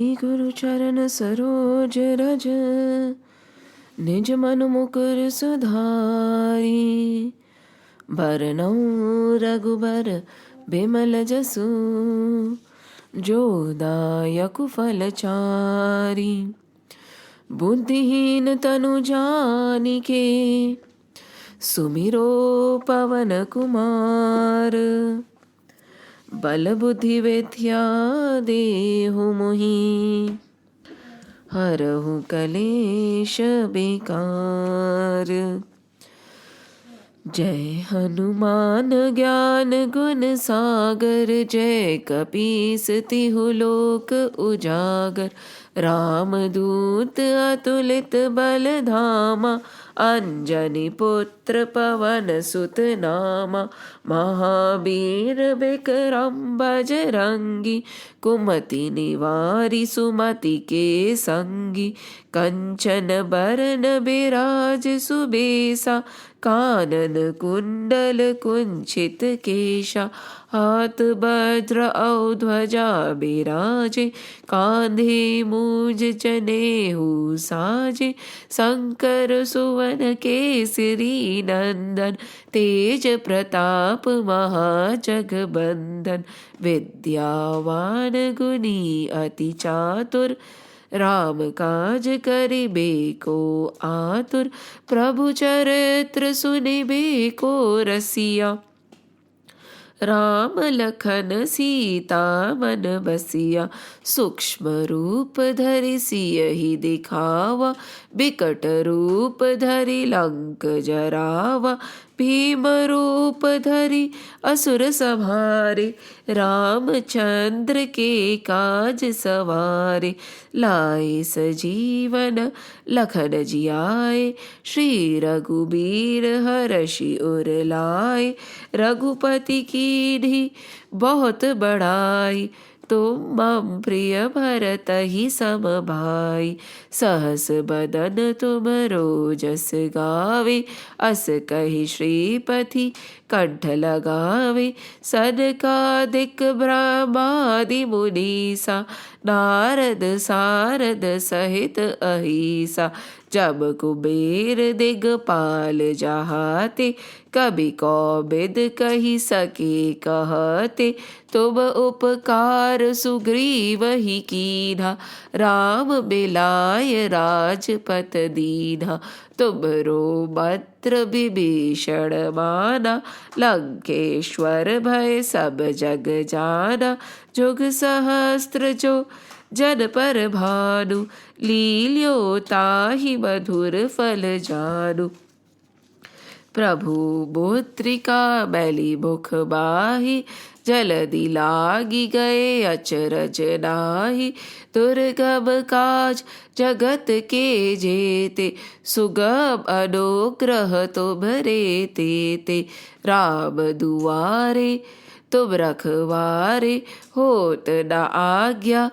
गुरु चरण सरोज रज, निज मन मुकुर सुधारी। बरनउँ रघुबर बिमल जसु, जो दायक फल चारि। बुद्धिहीन तनु जानिके, सुमिरो पवन कुमार। बल बुद्धि विद्या देहु मोहि, हरहु कलेश बेकार। जय हनुमान ज्ञान गुण सागर, जय कपीस तिहु लोक उजागर। रामदूत अतुलित बल धामा, अंजनी पुत्र पवन सुत नामा। महावीर विक्रम बजरंगी, कुमति निवारी सुमति के संगी। कंचन बरन बिराज सुबेसा, कानन कुंडल कुंचित केशा। हाथ वज्र औ ध्वजा बिराजे, कांधे मूज जनेऊ साजे। शंकर सुवन केसरी नंदन, तेज प्रताप महाजगबंदन। विद्यावान गुणी अति चातुर, राम काज करिबे को आतुर। प्रभु चरित्र सुनिबे को रसिया, राम लखन सीता मन बसिया। सूक्ष्म रूप धरि सियहि दिखावा, बिकट रूप धरि लंक जरावा। भीम रूप धरि असुर संहारे, रामचंद्र के काज सवारे। लाए सजीवन लखन जियाए, श्री रघुबीर हरषि उर लाए। रघुपति कीन्ही बहुत बड़ाई, तुम मम प्रिय भरतहि सम भाई। सहस बदन तुम रोजस गावे, अस कहि श्रीपति कंठ लगावे। सनकादिक ब्रह्मादि मुनीसा, नारद सारद सहित अहिसा। जब कुबेर दिगपाल जहाते, कबि कौबिद कहि सके कहते। तुम उपकार सुग्रीवहि कीन्हा, राम मिलाय राजपत दीन्हा। तुम्हरो मंत्र विभीषण माना, लंकेश्वर भय सब जग जाना। जुग सहस्त्र जो जन पर भानु, लील्यो ताहि मधुर फल जानु। प्रभु मुद्रिका मैली मुख बाहि, जलदि लागी गए अचरज नाहि। दुर्गम काज जगत के जेते, सुगम अनुग्रह तुम्हरे तेते। राम दुआरे तुम रखवारे, होत न आज्ञा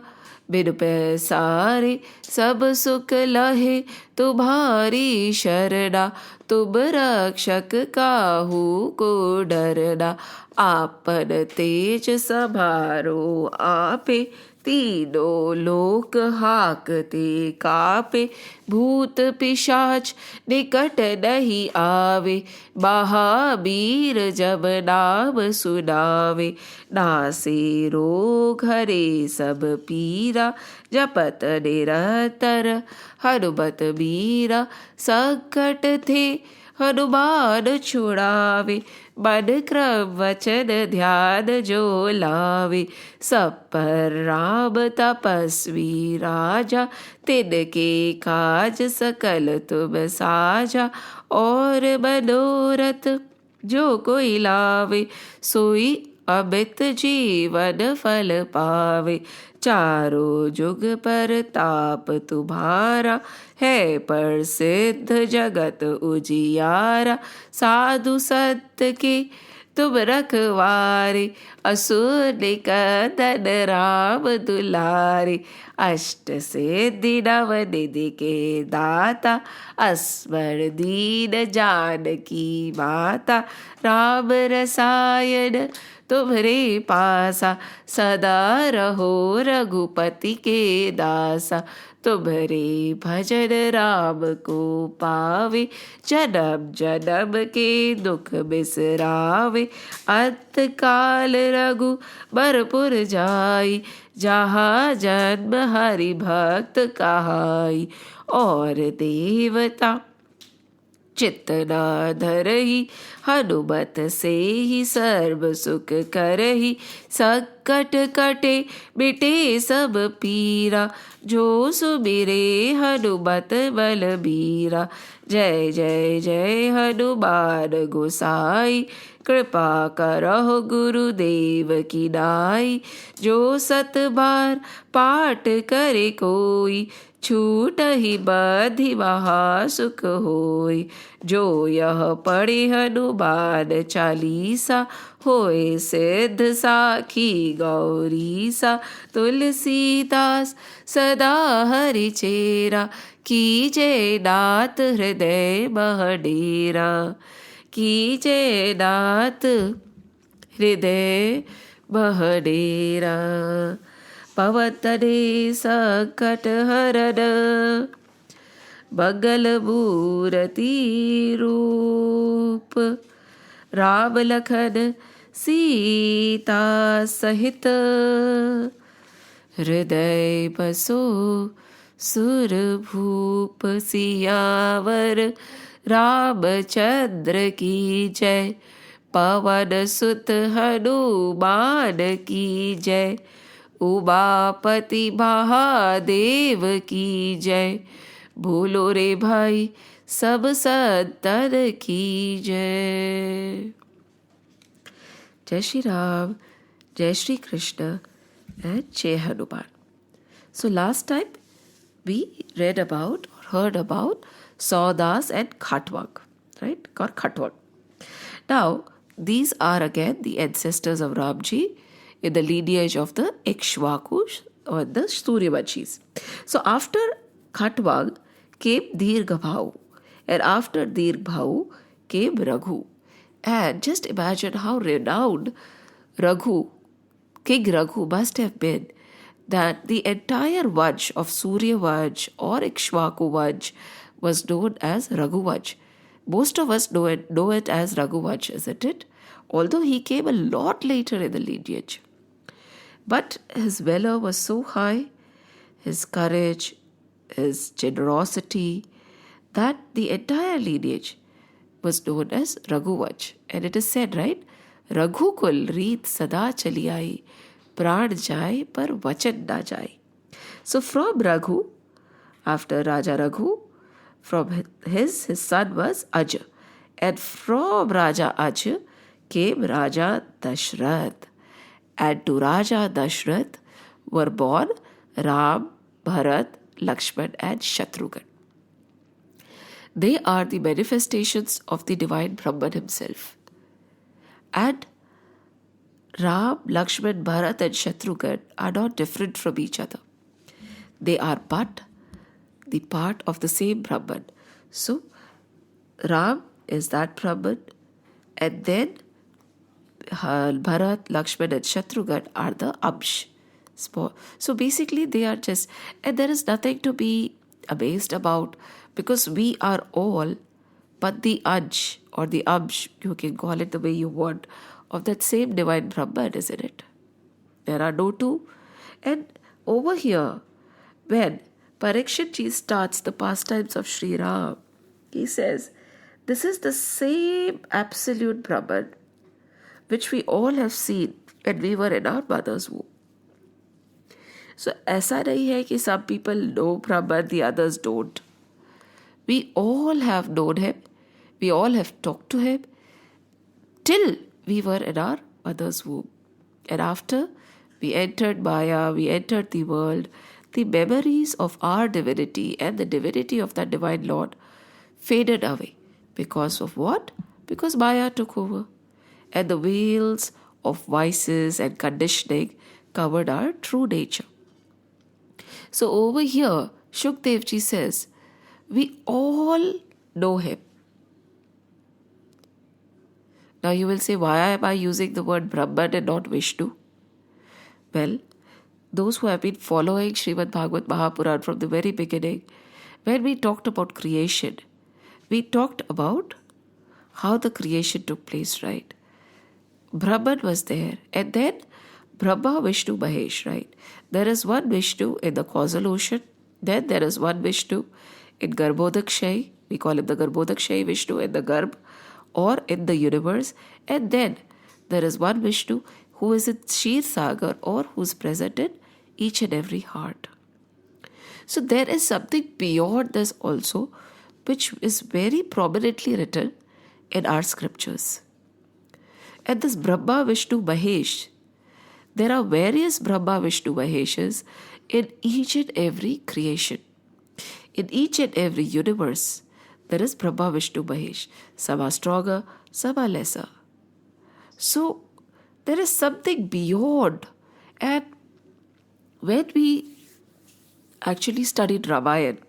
बिनु पैसारे। सब सुख लहे तुम्हारी शरणा, तुम रक्षक काहू को डरना। आपन तेज समारो आपे, तीनों लोक हाकते कापे। भूत पिशाच निकट नहीं आवे, महावीर जब नाम सुनावे। नासे रोग हरे सब पीरा, जपत निरंतर हनुमत बीरा। संकट थे हनुमान छुड़ावे, मन क्रम वचन ध्यान जो लावे। सब पर राम तपस्वी राजा, तिनके काज सकल तुम साजा। और मनोरथ जो कोई लावे, सोई अमित जीवन फल पावे। चारों जुग पर ताप तुम्हारा, है प्रसिद्ध जगत उजियारा। साधु संत के तुम रखवारे, असुर निकंदन राम दुलारे। अष्ट सिद्धि नव निधि के दाता, अस्मर दीन जानकी माता। राम रसायन तुम्हरे पासा, सदा रहो रघुपति के दासा। तुम्हरे भजन राम को पावे, जन्म जन्म के दुख बिसरावे। अंत काल रघुबरपुर जाई, जहाँ जन्म हरि भक्त कहाई। और देवता चित्त न धरहि, हनुमत से ही सर्व सुख करहि। संकट कटे मिटे सब पीरा, जो सुमिरे हनुमत बलबीरा। जय जय जय हनुमान गोसाई, कृपा करहु गुरुदेव की नाई। जो सत बार पाठ करे कोई, छूटहि बधि महा सुख होय। जो यह पढ़े हनुमान चालीसा, होय सिद्ध साखी गौरीसा। तुलसीदास सदा हरि चेरा, कीजय नाथ हृदय मह डेरा। कीजय नाथ हृदय मह डेरा। पवन तनय संकट हरन, मंगल मूरति रूप। राम लखन सीता सहित, हृदय बसो सुरभूप। सियावर रामचंद्र की जय, पवन सुत हनुमान की जय। उमापति महादेव की जय, बोलो रे भाई सब संतन की जय। जय श्री राम, जय Shri Krishna and Jai Hanuman. So last time we read about or heard about Saudas and Khatwag, right? Or Khatwag. Now these are again the ancestors of Ramji in the lineage of the Ikshvakus or the Suryavanshis. So after Khatwag came Dirghabhau, and after Dirghabhau came Raghu. And just imagine how renowned King Raghu must have been, that the entire Vansh of Surya Vansh or Ikshvaku Vansh was known as Raghu Vansh. Most of us know it as Raghu Vansh, isn't it? Although he came a lot later in the lineage. But his valor was so high, his courage, his generosity, that the entire lineage was known as Raghu Vansh. And it is said, right? Raghukul reet sada chali aayi, pran jaye par vachan na jaye. So from Raghu, after Raja Raghu, from his son was Aj. And from Raja Aj came Raja Dashrath. And to Raja Dashrath were born Ram, Bharat, Lakshman and Shatrughan. They are the manifestations of the divine Brahman himself. And Ram, Lakshman, Bharat and Shatrughan are not different from each other. They are but the part of the same Brahman. So, Ram is that Brahman, and then Bharat, Lakshman and Shatrughan are the Amsh. So basically they are just, and there is nothing to be amazed about, because we are all but the Ansh or the Amsh, you can call it the way you want, of that same divine Brahman, isn't it? There are no two. And over here, when Parikshit Ji starts the pastimes of Sri Ram, he says, this is the same absolute Brahman which we all have seen when we were in our mother's womb. So ऐसा नहीं है कि some people know Brahman, the others don't. We all have known him, we all have talked to him till we were in our mother's womb. And after we entered Maya, we entered the world, the memories of our divinity and the divinity of that divine Lord faded away. Because of what? Because Maya took over. And the veils of vices and conditioning covered our true nature. So over here, Shukdev Ji says, we all know him. Now you will say, why am I using the word Brahman and not Vishnu? Well, those who have been following Srimad Bhagwat Mahapuran from the very beginning, when we talked about creation, we talked about how the creation took place, right? Brahman was there, and then Brahma, Vishnu, Mahesh, right? There is one Vishnu in the causal ocean, then there is one Vishnu in Garbhodakshay, we call him the Garbhodakshay Vishnu in the Garbh or in the universe, and then there is one Vishnu who is in Shir Sagar or who is present in each and every heart. So there is something beyond this also, which is very prominently written in our scriptures. And this Brahma, Vishnu, Mahesh, there are various Brahma, Vishnu, Maheshas in each and every creation. In each and every universe, there is Brahma, Vishnu, Mahesh. Some are stronger, some are lesser. So there is something beyond. And when we actually studied Ramayana,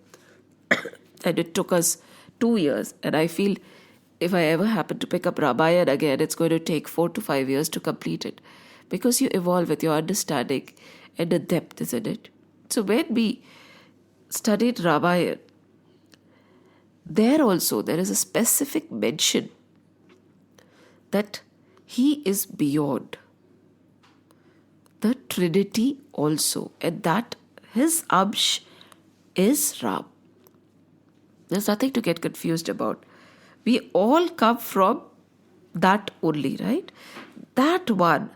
and it took us 2 years, and I feel if I ever happen to pick up Ramayana again, it's going to take 4 to 5 years to complete it, because you evolve with your understanding and the depth, isn't it? So when we studied Ramayana, there also there is a specific mention that he is beyond the Trinity also, and that his Amsh is Ram. There's nothing to get confused about. We all come from that only, right? That one,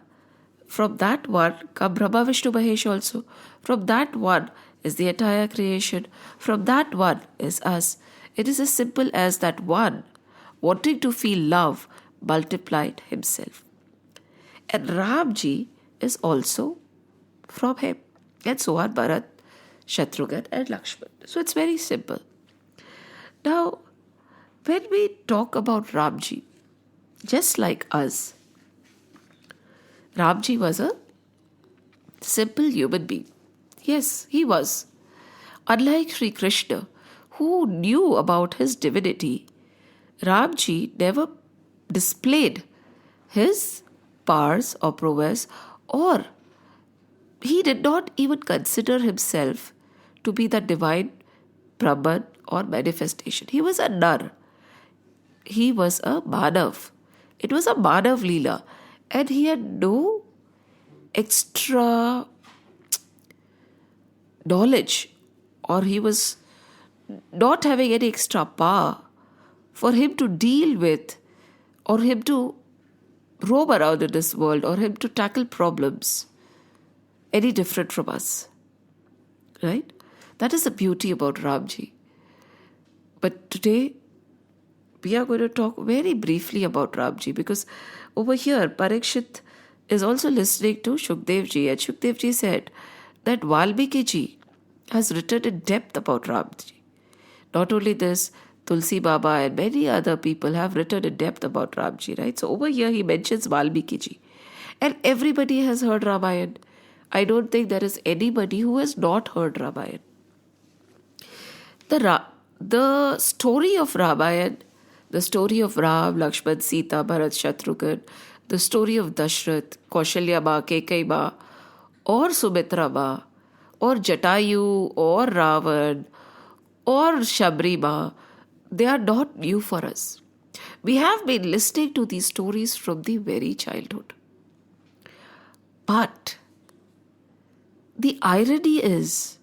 from that one come Brahma, Vishnu, Mahesh also. From that one is the entire creation. From that one is us. It is as simple as that one wanting to feel love multiplied himself. And Ramji is also from him. And so are Bharat, Shatrughan and Lakshman. So it's very simple. Now, when we talk about Ramji, just like us, Ramji was a simple human being. Yes, he was. Unlike Sri Krishna, who knew about his divinity, Ramji never displayed his powers or prowess, or he did not even consider himself to be the divine Brahman or manifestation. He was a nar. He was a Manav. It was a Manav Leela. And he had no extra knowledge, or he was not having any extra power for him to deal with, or him to roam around in this world, or him to tackle problems any different from us. Right? That is the beauty about Ramji. But today, we are going to talk very briefly about Ramji, because over here, Parikshit is also listening to Shukdev ji, and Shukdev ji said that Valmiki ji has written in depth about Ramji. Not only this, Tulsi Baba and many other people have written in depth about Ramji, right? So over here, he mentions Valmiki ji. And everybody has heard Ramayana. I don't think there is anybody who has not heard Ramayana. The story of Ramayana, the story of Ram, Lakshman, Sita, Bharat, Shatrughan, the story of Dashrath, Kaushalya Ma, Kekai Ma, or Sumitra Ma, or Jatayu, or Ravan, or Shabri Ma, they are not new for us. We have been listening to these stories from the very childhood. But the irony is,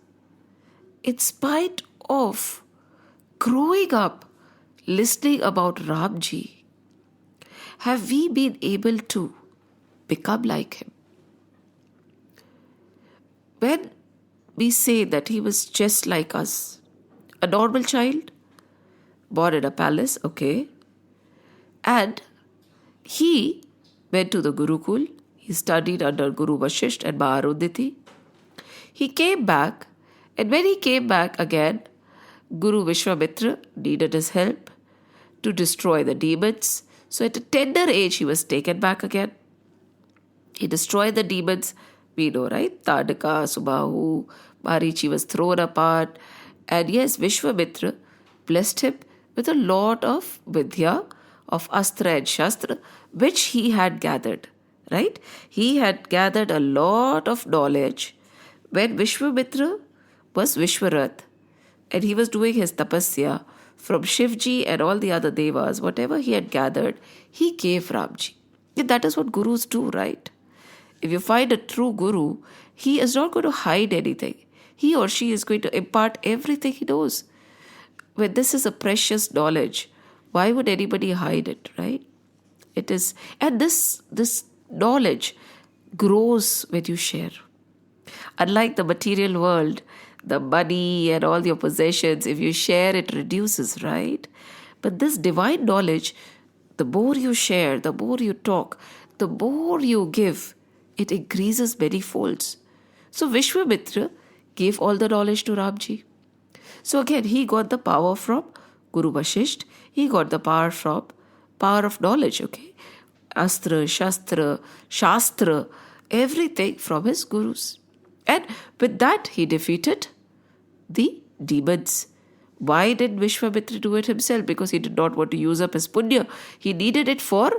in spite of growing up listening about Ramji, have we been able to become like him? When we say that he was just like us, a normal child, born in a palace, okay, and he went to the Gurukul, he studied under Guru Vashisht and Maharuditi. He came back, and when he came back again, Guru Vishwamitra needed his help to destroy the demons. So at a tender age, he was taken back again. He destroyed the demons. We know, right? Tadaka, Subahu, Marichi was thrown apart. And yes, Vishwamitra blessed him with a lot of vidya of Astra and Shastra, which he had gathered, right? He had gathered a lot of knowledge when Vishwamitra was Vishwarath and he was doing his tapasya from Shivji and all the other devas, whatever he had gathered, he gave Ramji. And that is what gurus do, right? If you find a true guru, he is not going to hide anything. He or she is going to impart everything he knows. When this is a precious knowledge, why would anybody hide it, right? It is, and this knowledge grows when you share. Unlike the material world, the money and all your possessions, if you share, it reduces, right? But this divine knowledge, the more you share, the more you talk, the more you give, it increases many folds. So Vishwamitra gave all the knowledge to Ramji. So again, he got the power from Guru Vashisht. He got the power from power of knowledge, okay? Astra, Shastra, everything from his gurus. And with that, he defeated the demons. Why did Vishwamitra do it himself? Because he did not want to use up his punya. He needed it for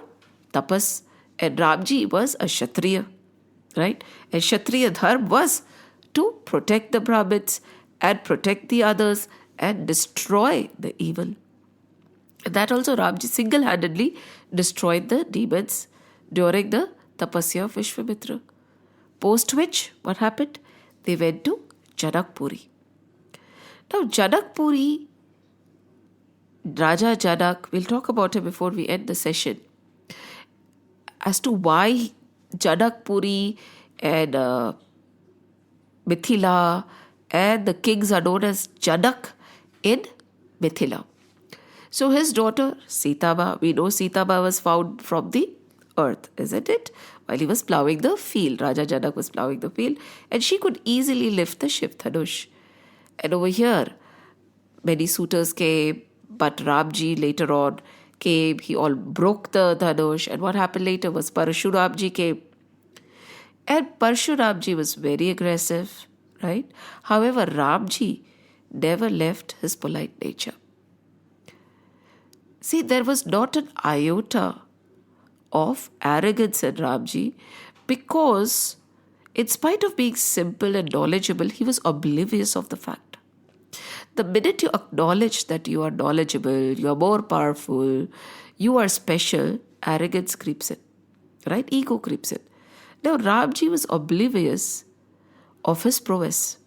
tapas. And Ramji was a Kshatriya, right? And Kshatriya dharma was to protect the Brahmins and protect the others and destroy the evil. And that also Ramji single-handedly destroyed the demons during the tapasya of Vishwamitra. Post which, what happened? They went to Janakpuri. Now Janakpuri, Raja Janak, we'll talk about him before we end the session. As to why Janakpuri and Mithila and the kings are known as Janak in Mithila. So his daughter Sitaba, we know Sitaba was found from the earth, isn't it? While he was ploughing the field, Raja Janak was ploughing the field, and she could easily lift the Shiv Dhanush. And over here, many suitors came, but Ramji later on came. He all broke the Dhanush, and what happened later was Parshuramji came. And Parshuramji was very aggressive, right? However, Ramji never left his polite nature. See, there was not an iota of arrogance in Ramji because, in spite of being simple and knowledgeable, he was oblivious of the fact. The minute you acknowledge that you are knowledgeable, you are more powerful, you are special, arrogance creeps in, right? Ego creeps in. Now, Ramji was oblivious of his prowess.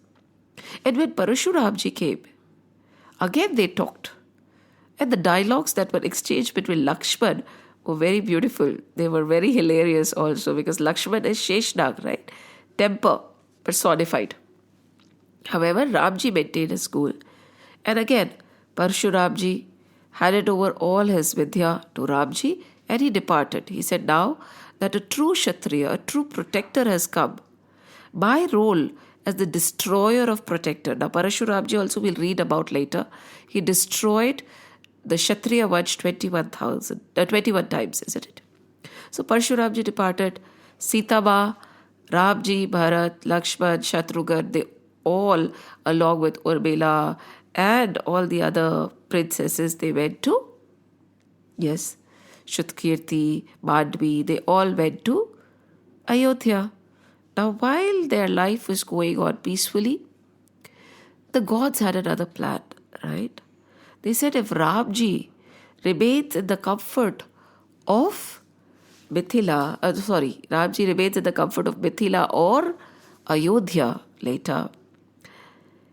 And when Parshuramji came, again they talked. And the dialogues that were exchanged between Lakshman were very beautiful. They were very hilarious also because Lakshman is Sheshnag, right? Temper personified. However, Ramji maintained his cool. And again, Parshuramji handed over all his vidya to Ramji and he departed. He said, now that a true Kshatriya, a true protector has come, my role as the destroyer of protector. Now, Parshuramji also we'll read about later. He destroyed the Kshatriya Vansh 21 times, isn't it? So Parshuramji departed. Sitama, Ramji, Bharat, Lakshman, Shatrughan, they all, along with Urmila and all the other princesses, they went to, yes, Shutkirti, Madhvi, they all went to Ayodhya. Now, while their life was going on peacefully, the gods had another plan, right? They said if Ramji remains in the comfort of Ramji remains in the comfort of Mithila or Ayodhya later,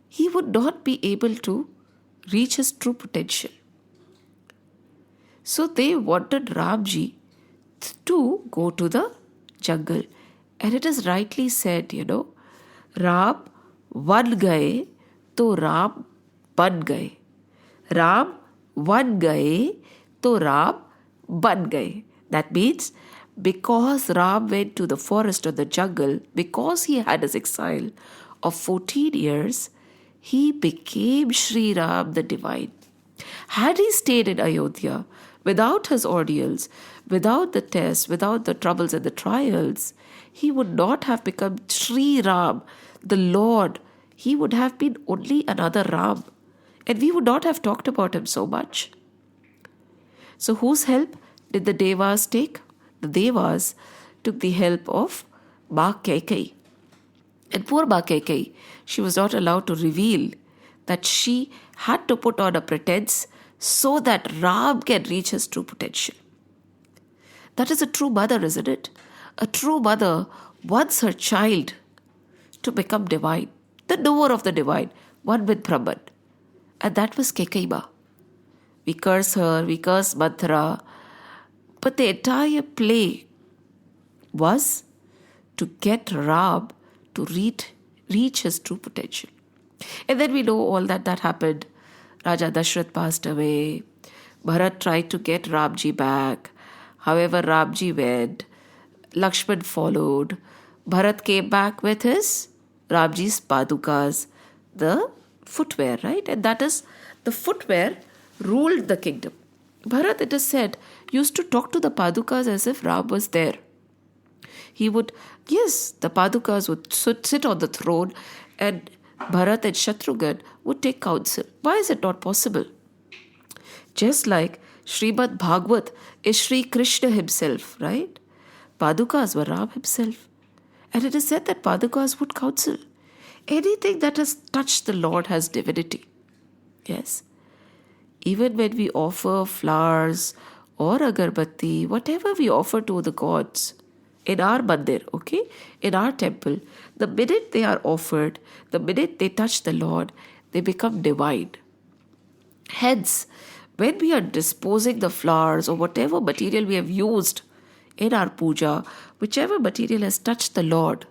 he would not be able to reach his true potential. So they wanted Ramji to go to the jungle. And it is rightly said, Ram van gaye to Ram ban gaye. Ram van gaye to Ram ban gaye. That means because Ram went to the forest or the jungle, because he had his exile of 14 years, he became Sri Ram the Divine. Had he stayed in Ayodhya without his ordeals, without the tests, without the troubles and the trials, he would not have become Sri Ram, the Lord. He would have been only another Ram. And we would not have talked about him so much. So whose help? did the Devas take? The Devas took the help of Ba Kaikai. And poor Ba Kaikai, she was not allowed to reveal that she had to put on a pretense so that Ram can reach his true potential. That is a true mother, isn't it? A true mother wants her child to become divine, the knower of the divine, one with Brahman. And that was Kekaiba. We curse her, we curse Manthara, but the entire play was to get Ram to reach his true potential. And then we know all that happened. Raja Dashrath passed away. Bharat tried to get Ramji back. However, Ramji went. Lakshman followed. Bharat came back with his Ramji's padukas, the footwear, right? And that is, the footwear ruled the kingdom. Bharat, it is said, used to talk to the padukas as if Ram was there. He would, yes, the padukas would sit on the throne, and Bharat and Shatrughan would take counsel. Why is it not possible? Just like Srimad Bhagwat is Sri Krishna himself, right? Padukas were Ram himself. And it is said that Padukas would counsel. Anything that has touched the Lord has divinity. Yes. Even when we offer flowers or agarbatti, whatever we offer to the gods, in our mandir, okay, in our temple, the minute they are offered, the minute they touch the Lord, they become divine. Hence, when we are disposing the flowers or whatever material we have used in our puja, whichever material has touched the Lord,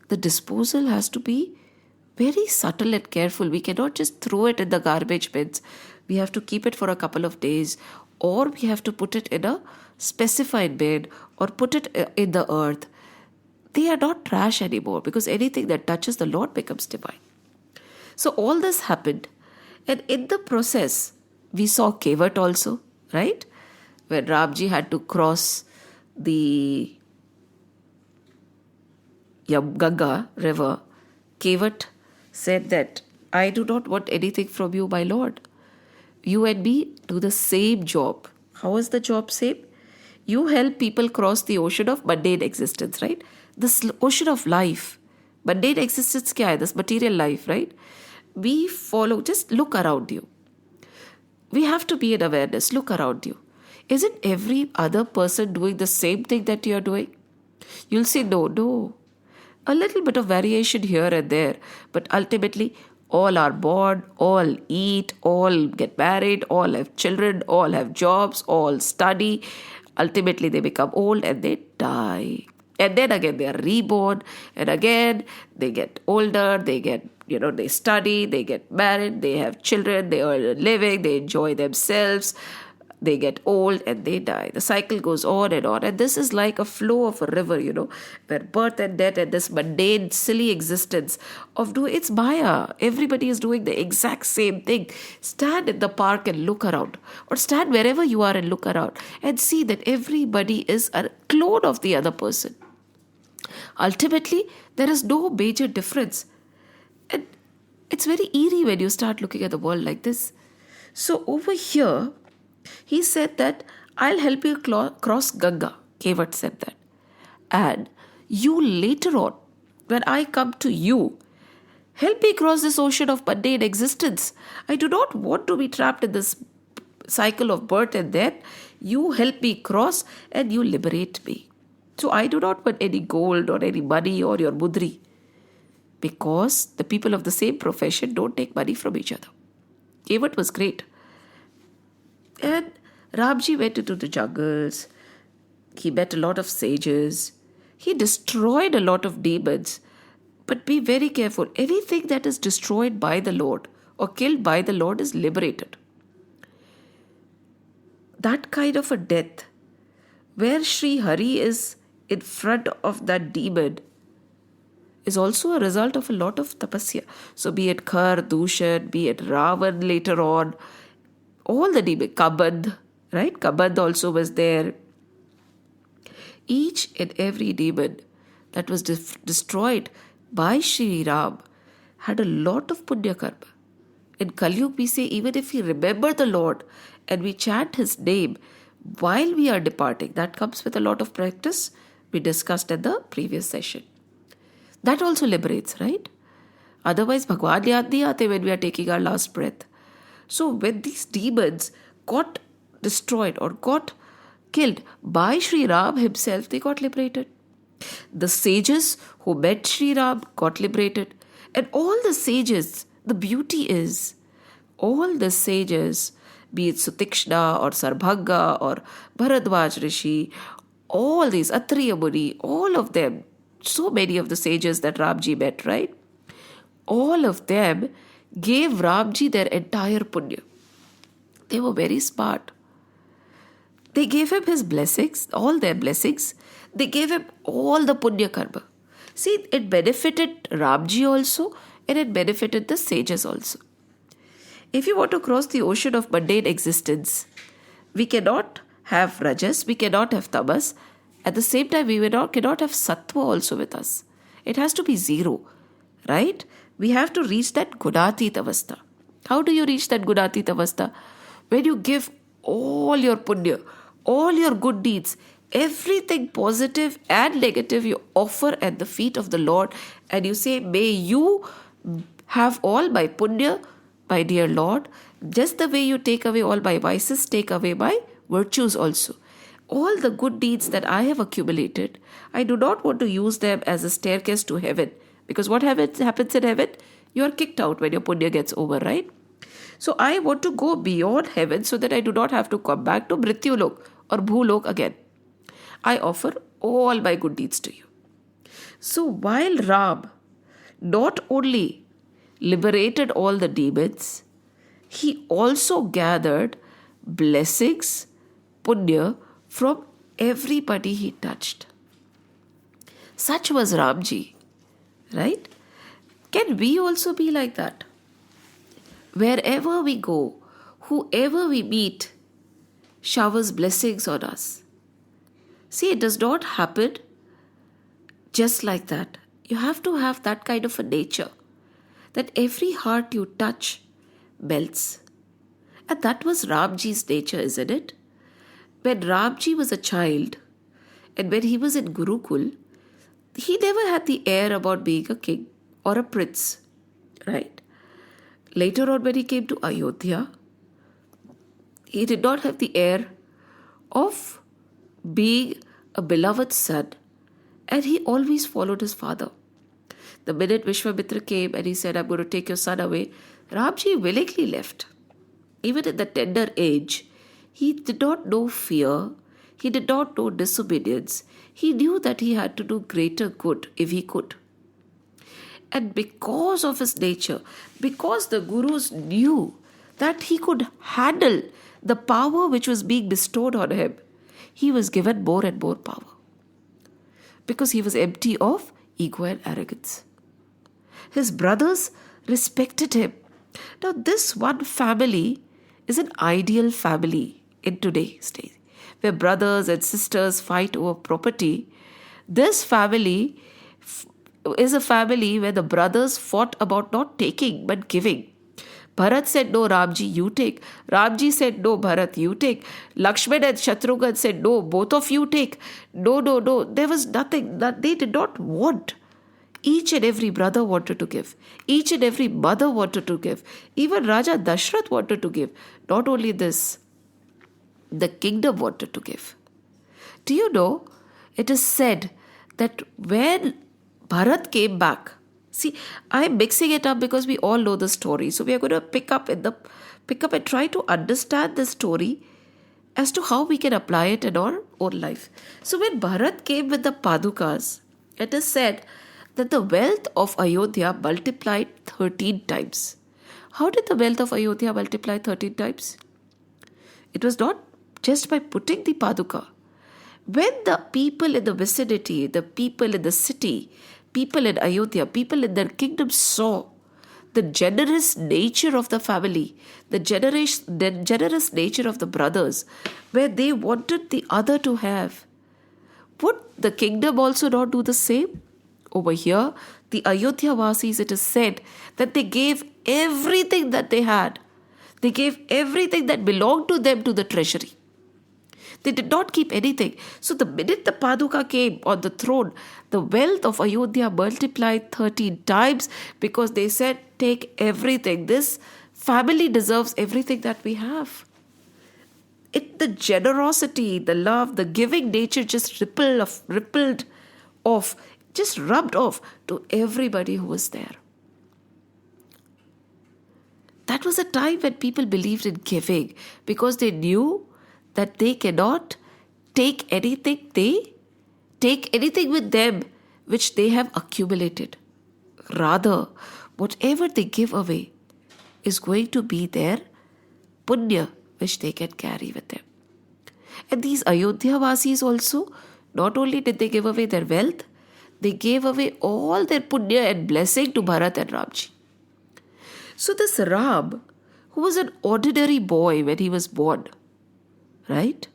the disposal has to be very subtle and careful. We cannot just throw it in the garbage bins. We have to keep it for a couple of days, or we have to put it in a specified bin or put it in the earth. They are not trash anymore, because anything that touches the Lord becomes divine. So all this happened, and in the process we saw Kevat also, right? When Ramji had to cross the Ganga river, Kevat said that, I do not want anything from you, my Lord. You and me do the same job. How is the job same? You help people cross the ocean of mundane existence, right? This ocean of life. Mundane existence kya hai? This material life, right? We follow, just look around you. We have to be in awareness. Look around you. Isn't every other person doing the same thing that you are doing? You'll say, no. A little bit of variation here and there. But ultimately, all are born, all eat, all get married, all have children, all have jobs, all study. Ultimately, they become old and they die. And then again, they are reborn. And again, they get older, they study, they get married, they have children, they earn a living, they enjoy themselves. They get old and they die. The cycle goes on. And this is like a flow of a river, where birth and death and this mundane, silly existence of it's Maya. Everybody is doing the exact same thing. Stand in the park and look around. Or stand wherever you are and look around. And see that everybody is a clone of the other person. Ultimately, there is no major difference. And it's very eerie when you start looking at the world like this. So over here, he said that, I'll help you cross Ganga. Kevat said that. And you later on, when I come to you, help me cross this ocean of mundane existence. I do not want to be trapped in this cycle of birth and death. You help me cross and you liberate me. So I do not want any gold or any money or your mudri. Because the people of the same profession don't take money from each other. Kevat was great. And Ramji went into the jungles. He met a lot of sages. He destroyed a lot of demons. But be very careful. Anything that is destroyed by the Lord or killed by the Lord is liberated. That kind of a death, where Sri Hari is in front of that demon, is also a result of a lot of tapasya. So be it Khar, Dushan, be it Ravan later on, all the demons, Kabad, right? Kabad also was there. Each and every demon that was destroyed by Shri Ram had a lot of punya karma. In Kali Yuga, we say, even if we remember the Lord and we chant his name, while we are departing. That comes with a lot of practice. We discussed at the previous session. That also liberates, right? Otherwise, Bhagwan yaad nahi aate when we are taking our last breath. So when these demons got destroyed or got killed by Sri Ram himself, they got liberated. The sages who met Sri Ram got liberated. And all the sages, the beauty is, all the sages, be it Sutikshna or Sarbhagga or Bharadwaj Rishi, all these, Atriya Muni, all of them, so many of the sages that Ramji met, right? All of them gave Ramji their entire punya. They were very smart. They gave him his blessings, all their blessings. They gave him all the punya karma. See, it benefited Ramji also and it benefited the sages also. If you want to cross the ocean of mundane existence, we cannot have rajas, we cannot have tamas. At the same time, we cannot have sattva also with us. It has to be zero, right? We have to reach that gunatit avastha. How do you reach that gunatit avastha? When you give all your punya, all your good deeds, everything positive and negative you offer at the feet of the Lord, and you say, may you have all my punya, my dear Lord, just the way you take away all my vices, take away my virtues also. All the good deeds that I have accumulated, I do not want to use them as a staircase to heaven. Because what happens in heaven? You are kicked out when your punya gets over, right? So I want to go beyond heaven so that I do not have to come back to Mrityulok or Bhulok again. I offer all my good deeds to you. So while Ram not only liberated all the demons, he also gathered blessings, punya, from everybody he touched. Such was Ramji, right? Can we also be like that? Wherever we go, whoever we meet showers blessings on us. See, it does not happen just like that. You have to have that kind of a nature that every heart you touch melts. And that was Ramji's nature, isn't it? When Ramji was a child and when he was in Gurukul, he never had the air about being a king or a prince, right? Later on, when he came to Ayodhya, he did not have the air of being a beloved son, and he always followed his father. The minute Vishwamitra came and he said, I'm going to take your son away, Ramji willingly left. Even at the tender age, he did not know fear. He did not know disobedience. He knew that he had to do greater good if he could. And because of his nature, because the gurus knew that he could handle the power which was being bestowed on him, he was given more and more power. Because he was empty of ego and arrogance. His brothers respected him. Now, this one family is an ideal family in today's day, where brothers and sisters fight over property. This family is a family where the brothers fought about not taking but giving. Bharat said, no, Ramji, you take. Ramji said, no, Bharat, you take. Lakshman and Shatrughan said, no, both of you take. No. There was nothing that they did not want. Each and every brother wanted to give. Each and every mother wanted to give. Even Raja Dashrath wanted to give. Not only this, the kingdom wanted to give. Do you know, it is said that when Bharat came back, see, I'm mixing it up because we all know the story. So we are going to pick up and try to understand the story as to how we can apply it in our own life. So when Bharat came with the Padukas, it is said that the wealth of Ayodhya multiplied 13 times. How did the wealth of Ayodhya multiply 13 times? It was not just by putting the Paduka. When the people in the vicinity, the people in the city, people in Ayodhya, people in their kingdom saw the generous nature of the family, the generous nature of the brothers, where they wanted the other to have, would the kingdom also not do the same? Over here, the Ayodhya Vasis, it is said that they gave everything that they had. They gave everything that belonged to them to the treasury. They did not keep anything. So the minute the Paduka came on the throne, the wealth of Ayodhya multiplied 13 times because they said, take everything. This family deserves everything that we have. The generosity, the love, the giving nature just rippled off, just rubbed off to everybody who was there. That was a time when people believed in giving because they knew that they cannot take anything with them which they have accumulated. Rather, whatever they give away is going to be their punya which they can carry with them. And these Ayodhya Vasis also, not only did they give away their wealth, they gave away all their punya and blessing to Bharat and Ramji. So this Ram, who was an ordinary boy when he was born, right?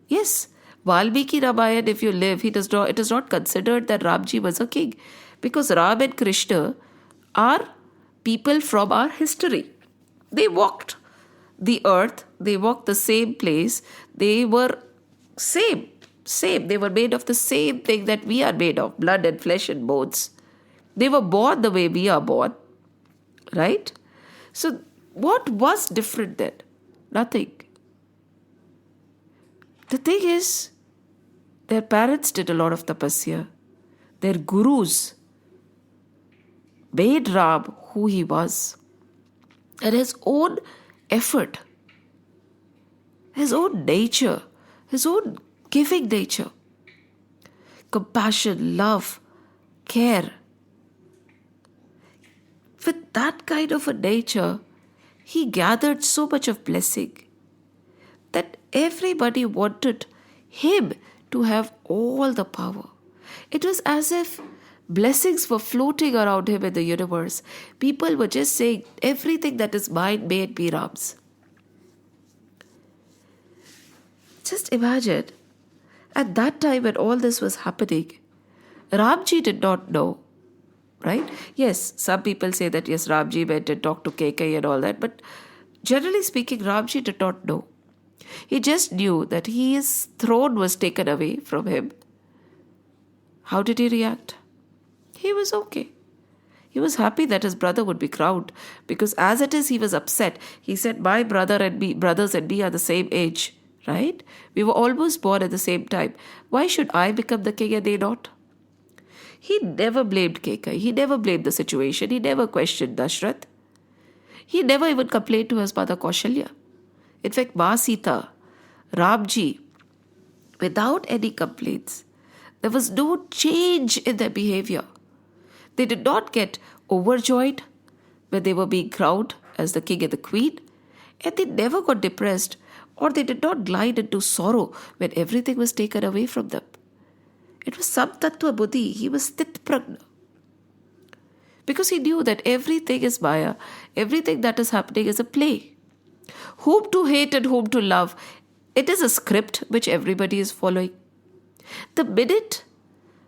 Yes, Valmiki Ramayana, if you live, it is not considered that Ramji was a king, because Ram and Krishna are people from our history. They walked the earth, they walked the same place, they were same. They were made of the same thing that we are made of, blood and flesh and bones. They were born the way we are born, right? So what was different then? Nothing. The thing is, their parents did a lot of tapasya. Their gurus made Ram who he was. And his own effort, his own nature, his own giving nature, compassion, love, care. With that kind of a nature, he gathered so much of blessing that everybody wanted him to have all the power. It was as if blessings were floating around him in the universe. People were just saying, everything that is mine, may it be Ram's. Just imagine, at that time when all this was happening, Ramji did not know, right? Yes, some people say that yes, Ramji went and talked to Kekai and all that, but generally speaking, Ramji did not know. He just knew that his throne was taken away from him. How did he react? He was okay. He was happy that his brother would be crowned, because as it is, he was upset. He said, my brothers and me are the same age, right? We were almost born at the same time. Why should I become the king and they not? He never blamed Kekai. He never blamed the situation. He never questioned Dashrath. He never even complained to his mother Kaushalya. In fact, Ma Sita, Ramji, without any complaints, there was no change in their behavior. They did not get overjoyed when they were being crowned as the king and the queen, and they never got depressed, or they did not glide into sorrow when everything was taken away from them. It was Samtattva Buddhi. He was Sthit Prajna. Because he knew that everything is Maya, everything that is happening is a play. Whom to hate and whom to love, it is a script which everybody is following. The minute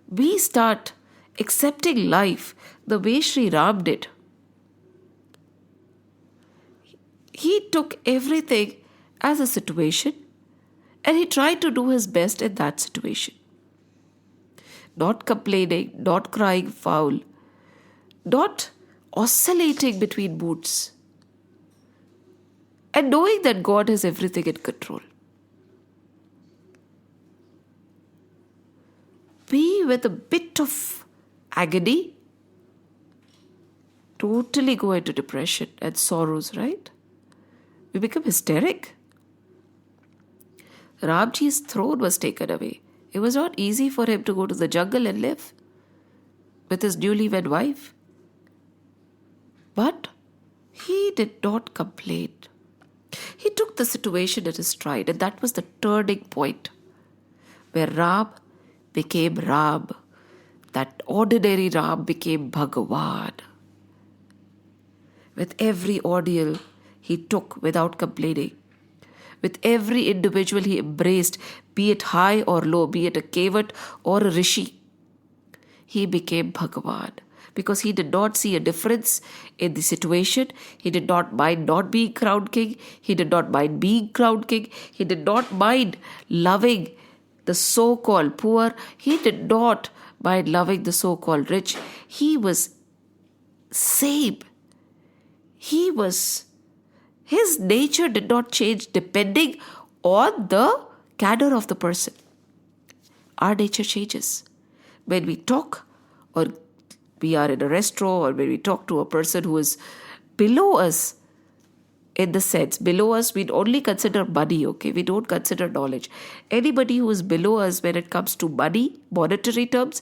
we start accepting life the way Sri Ram did, he took everything as a situation and he tried to do his best in that situation. Not complaining, not crying foul, not oscillating between moods, and knowing that God has everything in control. We, with a bit of agony, totally go into depression and sorrows, right? We become hysteric. Ramji's throne was taken away. It was not easy for him to go to the jungle and live with his newly wed wife. But he did not complain. He took the situation at his stride, and that was the turning point where Ram became Ram. That ordinary Ram became Bhagwat. With every ordeal he took without complaining, with every individual he embraced, be it high or low, be it a kevat or a rishi, he became Bhagwan. because he did not see a difference in the situation. He did not mind not being crowned king. He did not mind being crowned king. He did not mind loving the so-called poor. He did not mind loving the so-called rich. He was same. His nature did not change depending on the cadre of the person. Our nature changes. When we talk, or we are in a restaurant, or when we talk to a person who is below us, in the sense, below us, we only consider money, okay? We don't consider knowledge. Anybody who is below us when it comes to money, monetary terms,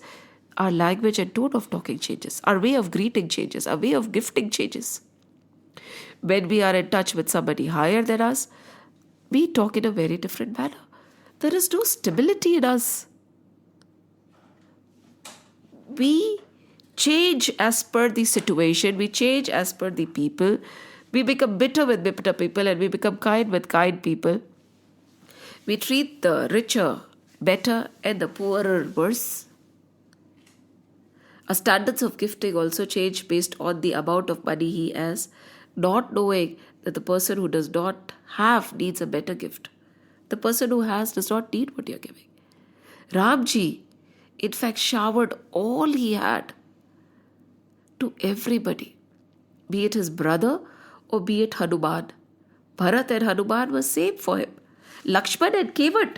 our language and tone of talking changes. Our way of greeting changes. Our way of gifting changes. When we are in touch with somebody higher than us, we talk in a very different manner. There is no stability in us. We change as per the situation. We change as per the people. We become bitter with bitter people and we become kind with kind people. We treat the richer better and the poorer worse. Our standards of gifting also change based on the amount of money he has, not knowing that the person who does not have needs a better gift. The person who has does not need what you're giving. Ramji, in fact, showered all he had to everybody, be it his brother or be it Hanuman. Bharat and Hanuman were same for him. Lakshman and Kevat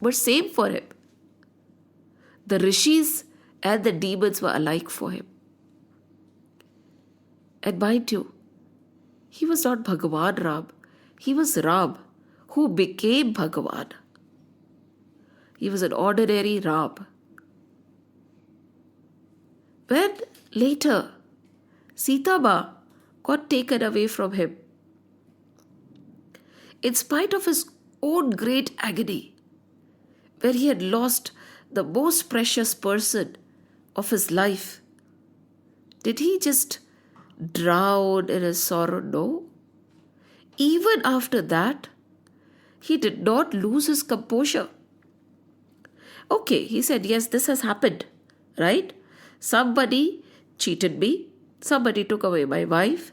were same for him. The rishis and the demons were alike for him. And mind you, he was not Bhagwan Ram. He was Ram who became Bhagwan. He was an ordinary Ram. When later Sita Ma got taken away from him, in spite of his own great agony, where he had lost the most precious person of his life, did he just drown in his sorrow? No. Even after that, he did not lose his composure. Okay, he said, yes, this has happened, right? Somebody cheated me. Somebody took away my wife.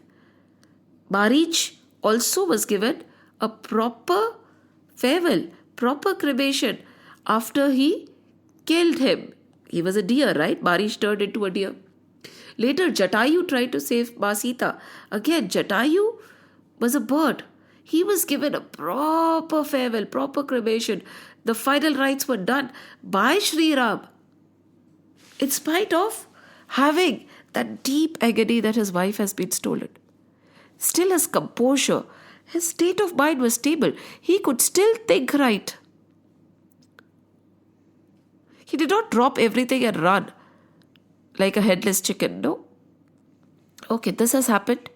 Marich also was given a proper farewell, proper cremation after he killed him. He was a deer, right? Marich turned into a deer. Later, Jatayu tried to save Ma Sita. Again, Jatayu was a bird. He was given a proper farewell, proper cremation. The final rites were done by Sri Ram, in spite of having that deep agony that his wife has been stolen. Still his composure, his state of mind was stable. He could still think right. He did not drop everything and run like a headless chicken, no. Okay, this has happened.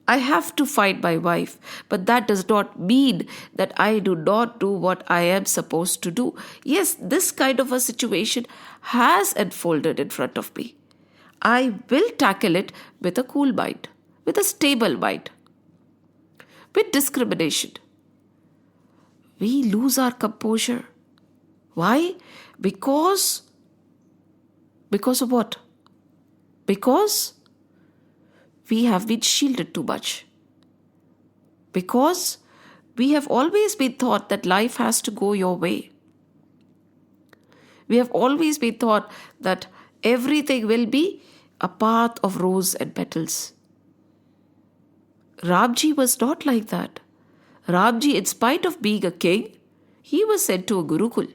I have to find my wife, but that does not mean that I do not do what I am supposed to do. Yes, this kind of a situation has unfolded in front of me. I will tackle it with a cool mind, with a stable mind, with discrimination. We lose our composure. Why? Because of what? Because we have been shielded too much. Because we have always been taught that life has to go your way. We have always been taught that everything will be a path of rose and petals. Ramji was not like that. Ramji, in spite of being a king, he was sent to a Gurukul.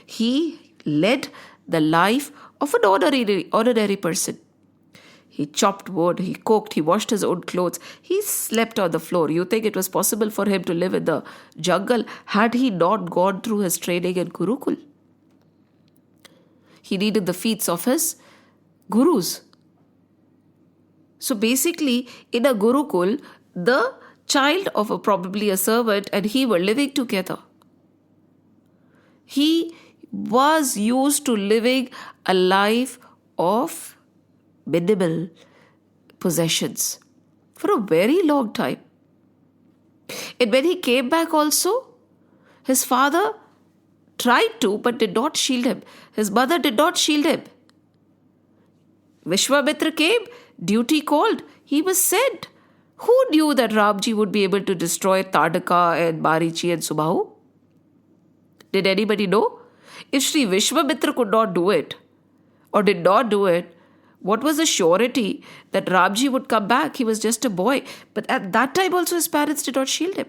He led the life of an ordinary person. He chopped wood, he cooked, he washed his own clothes, he slept on the floor. You think it was possible for him to live in the jungle had he not gone through his training in Gurukul? He needed the feats of his gurus. So basically, in a Gurukul, the child of probably a servant and he were living together. He was used to living a life of minimal possessions for a very long time. And when he came back also, his father tried to but did not shield him. His mother did not shield him. Vishwamitra came, duty called, he was sent. Who knew that Ramji would be able to destroy Tadaka and Marichi and Subahu? Did anybody know? If Sri Vishwamitra could not do it, or did not do it, what was the surety that Ramji would come back? He was just a boy. But at that time also his parents did not shield him.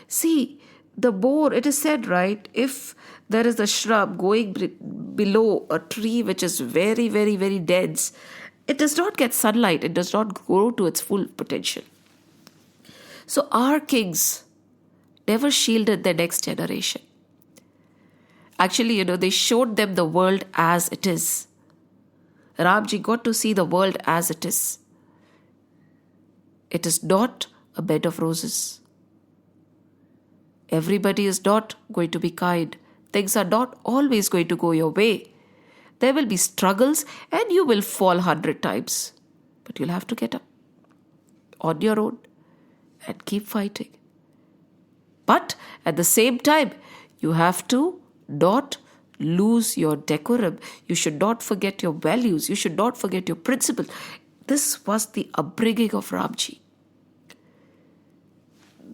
See, the boar, it is said, right, if there is a shrub going below a tree which is very, very, very dense, it does not get sunlight. It does not grow to its full potential. So our kings never shielded their next generation. Actually, they showed them the world as it is. Ramji got to see the world as it is. It is not a bed of roses. Everybody is not going to be kind. Things are not always going to go your way. There will be struggles and you will fall 100 times. But you'll have to get up on your own and keep fighting. But at the same time, you have to not lose your decorum. You should not forget your values. You should not forget your principle. This was the upbringing of Ramji.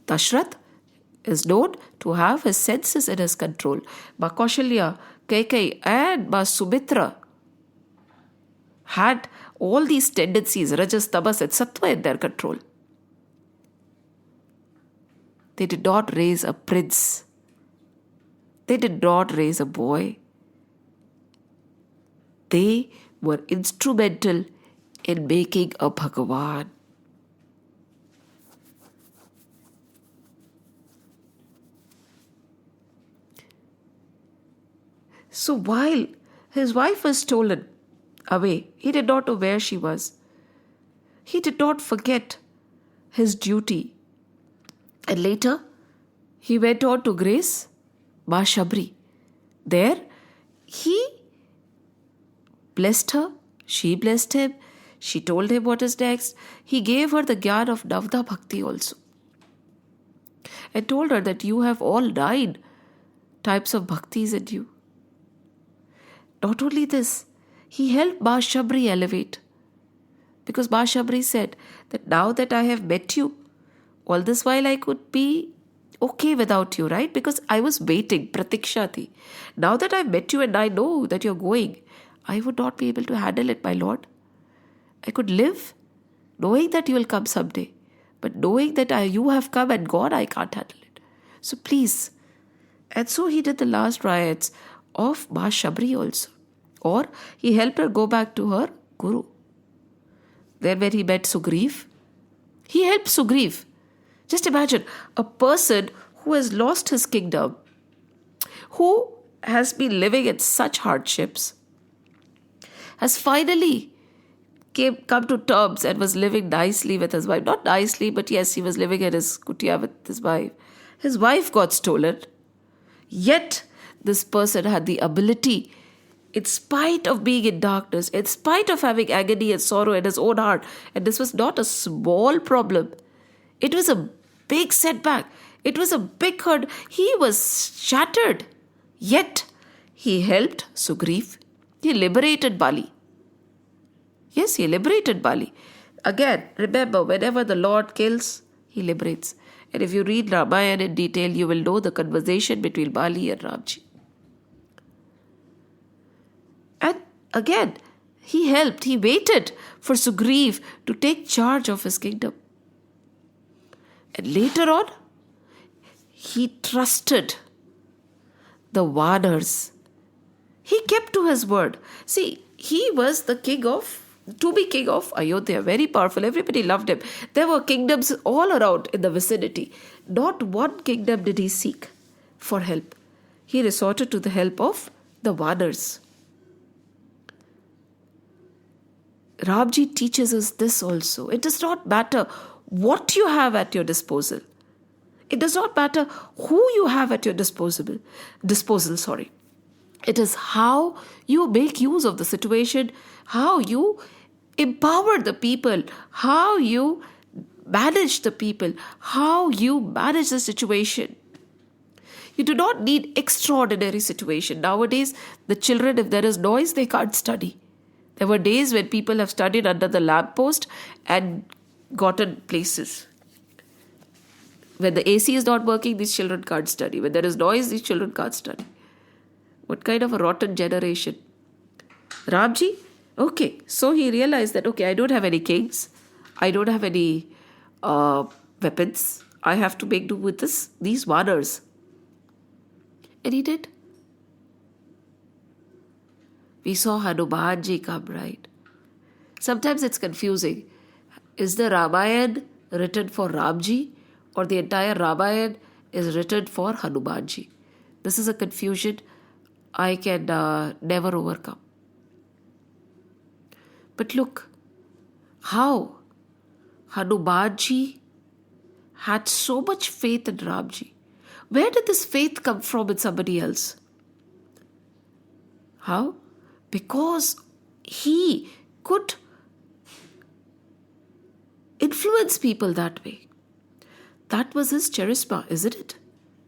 Dashrath is known to have his senses in his control. Ma Kaushalya, Kaikai and Ma Sumitra had all these tendencies, Rajas, Tamas and Sattva in their control. They did not raise a prince. They did not raise a boy. They were instrumental in making a Bhagwan. So while his wife was stolen away, he did not know where she was. He did not forget his duty. And later, he went on to grace Ma Shabri. There, he blessed her. She blessed him. She told him what is next. He gave her the gyan of Navda Bhakti also. And told her that you have all 9 types of bhaktis in you. Not only this, he helped Ma Shabri elevate. Because Ma Shabri said that now that I have met you, all this while I could be okay without you, right? Because I was waiting, pratikshati. Now that I've met you and I know that you're going, I would not be able to handle it, my Lord. I could live knowing that you will come someday. But knowing that you have come and gone, I can't handle it. So please. And so he did the last riots of Ma Shabri also. Or he helped her go back to her guru. There where he met Sugriv. He helped Sugriv. Just imagine a person who has lost his kingdom, who has been living in such hardships, has finally come to terms and was living nicely with his wife. Not nicely, but yes, he was living in his kutia with his wife. His wife got stolen. Yet, this person had the ability, in spite of being in darkness, in spite of having agony and sorrow in his own heart, and this was not a small problem. It was a big setback. It was a big hurt. He was shattered. Yet, he helped Sugriv. He liberated Bali. Yes, he liberated Bali. Again, remember, whenever the Lord kills, he liberates. And if you read Ramayana in detail, you will know the conversation between Bali and Ramji. And again, he helped, he waited for Sugriv to take charge of his kingdom. And later on, he trusted the Vanars. He kept to his word. See, he was the king of Ayodhya, very powerful. Everybody loved him. There were kingdoms all around in the vicinity. Not one kingdom did he seek for help. He resorted to the help of the Vanars. Ramji teaches us this also. It does not matter what you have at your disposal. It does not matter who you have at your disposal. It is how you make use of the situation, how you empower the people, how you manage the people, how you manage the situation. You do not need extraordinary situation. Nowadays, the children, if there is noise, they can't study. There were days when people have studied under the lamppost and gotten places. When the AC is not working, these children can't study. When there is noise, these children can't study. What kind of a rotten generation? Ramji, okay, so he realized that, okay, I don't have any kings. I don't have any weapons. I have to make do with these waners. And he did. We saw Hanumanji come, right? Sometimes it's confusing. Is the Ramayana written for Ramji, or the entire Ramayana is written for Hanumanji? This is a confusion I can never overcome. But look, how Hanumanji had so much faith in Ramji. Where did this faith come from in somebody else? How? Because he could influence people that way. That was his charisma, isn't it?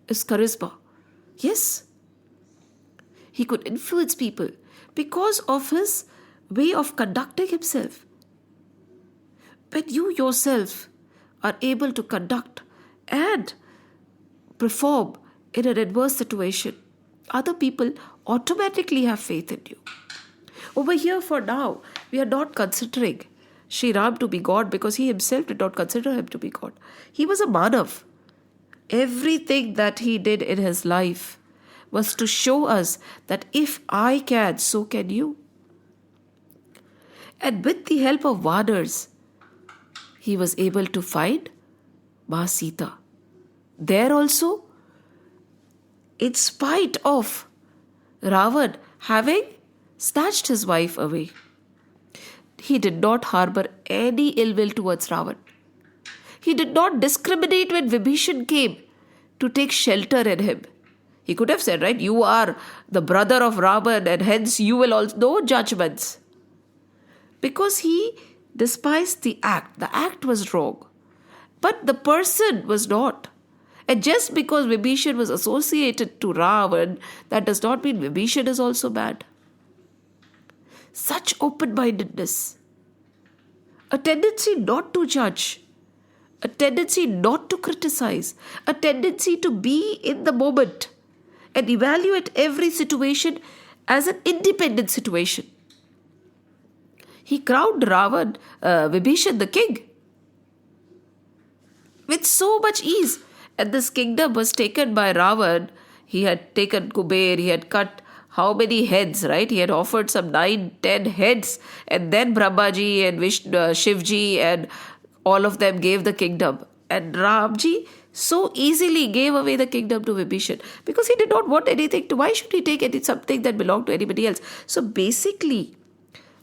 His charisma. Yes. He could influence people because of his way of conducting himself. When you yourself are able to conduct and perform in an adverse situation, other people automatically have faith in you. Over here for now, we are not considering Sri Ram to be God because he himself did not consider him to be God. He was a Manav. Everything that he did in his life was to show us that if I can, so can you. And with the help of Vanars, he was able to find Ma Sita. There also, in spite of Ravan having snatched his wife away, he did not harbor any ill will towards Ravan. He did not discriminate when Vibhishan came to take shelter in him. He could have said, right, you are the brother of Ravan and hence you will also, no judgments. Because he despised the act. The act was wrong. But the person was not. And just because Vibhishan was associated to Ravan, that does not mean Vibhishan is also bad. Such open-mindedness. A tendency not to judge. A tendency not to criticize. A tendency to be in the moment and evaluate every situation as an independent situation. He crowned Vibhishan the king with so much ease. And this kingdom was taken by Ravan. He had taken Kuber, he had cut how many heads, right? He had offered some 9-10 heads. And then Brahmaji and Shivji and all of them gave the kingdom. And Ramji so easily gave away the kingdom to Vibhishan because he did not want anything to. Why should he take something that belonged to anybody else? So basically,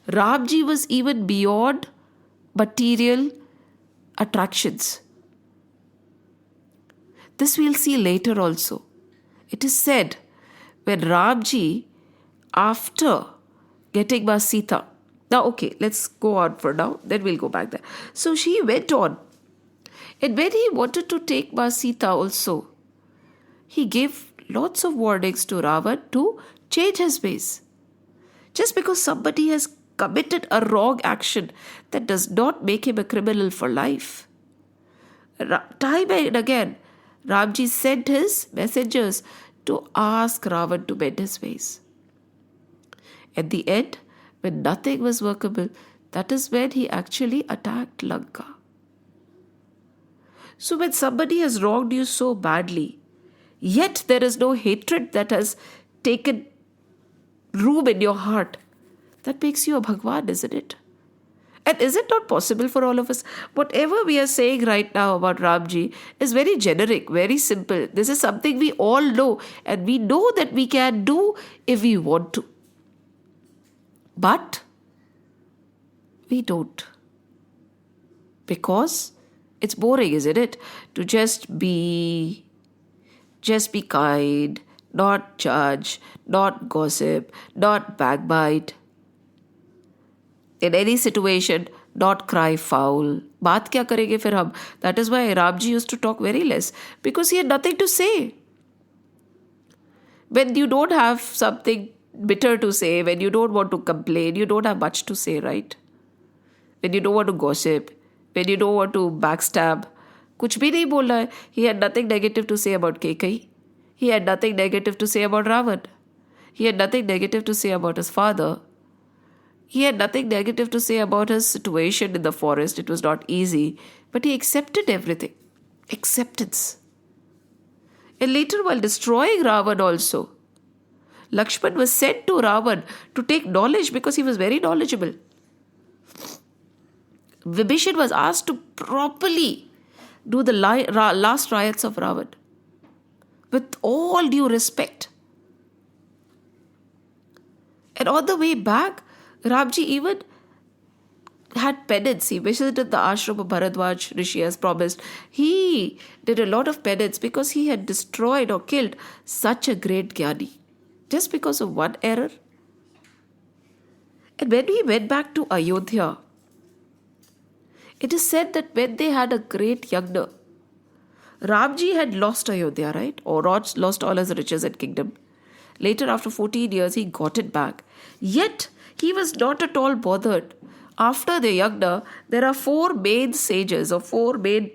Ramji was even beyond material attractions. This we'll see later also. It is said when Ramji, after getting Ma Sita, now okay, let's go on for now, then we'll go back there. So she went on. And when he wanted to take Ma Sita also, he gave lots of warnings to Ravan to change his ways. Just because somebody has committed a wrong action, that does not make him a criminal for life. Time and again, Ramji sent his messengers to ask Ravan to bend his ways. At the end, when nothing was workable, that is when he actually attacked Lanka. So when somebody has wronged you so badly, yet there is no hatred that has taken room in your heart, that makes you a Bhagwan, isn't it? And is it not possible for all of us? Whatever we are saying right now about Ramji is very generic, very simple. This is something we all know, and we know that we can do if we want to. But we don't. Because it's boring, isn't it? To just be kind, not judge, not gossip, not backbite. In any situation, not cry foul. Baat kya karenge fir hum? That is why Ramji used to talk very less, because he had nothing to say. When you don't have something bitter to say, when you don't want to complain, you don't have much to say, right? When you don't want to gossip, when you don't want to backstab, कुछ भी नहीं बोला है. He had nothing negative to say about Kekai. He had nothing negative to say about Ravan. He had nothing negative to say about his father. He had nothing negative to say about his situation in the forest. It was not easy, but he accepted everything. Acceptance. And later, while destroying Ravan also, Lakshman was sent to Ravan to take knowledge because he was very knowledgeable. Vibhishan was asked to properly do the last riots of Ravan with all due respect. And on the way back, Ramji even had penance. He visited the ashram of Bharadwaj Rishi as promised. He did a lot of penance because he had destroyed or killed such a great Jnani just because of one error. And when he went back to Ayodhya, it is said that when they had a great yagna, Ramji had lost Ayodhya, right? Or lost all his riches and kingdom. Later, after 14 years, he got it back. Yet, he was not at all bothered. After the yagna, there are 4 main sages or 4 main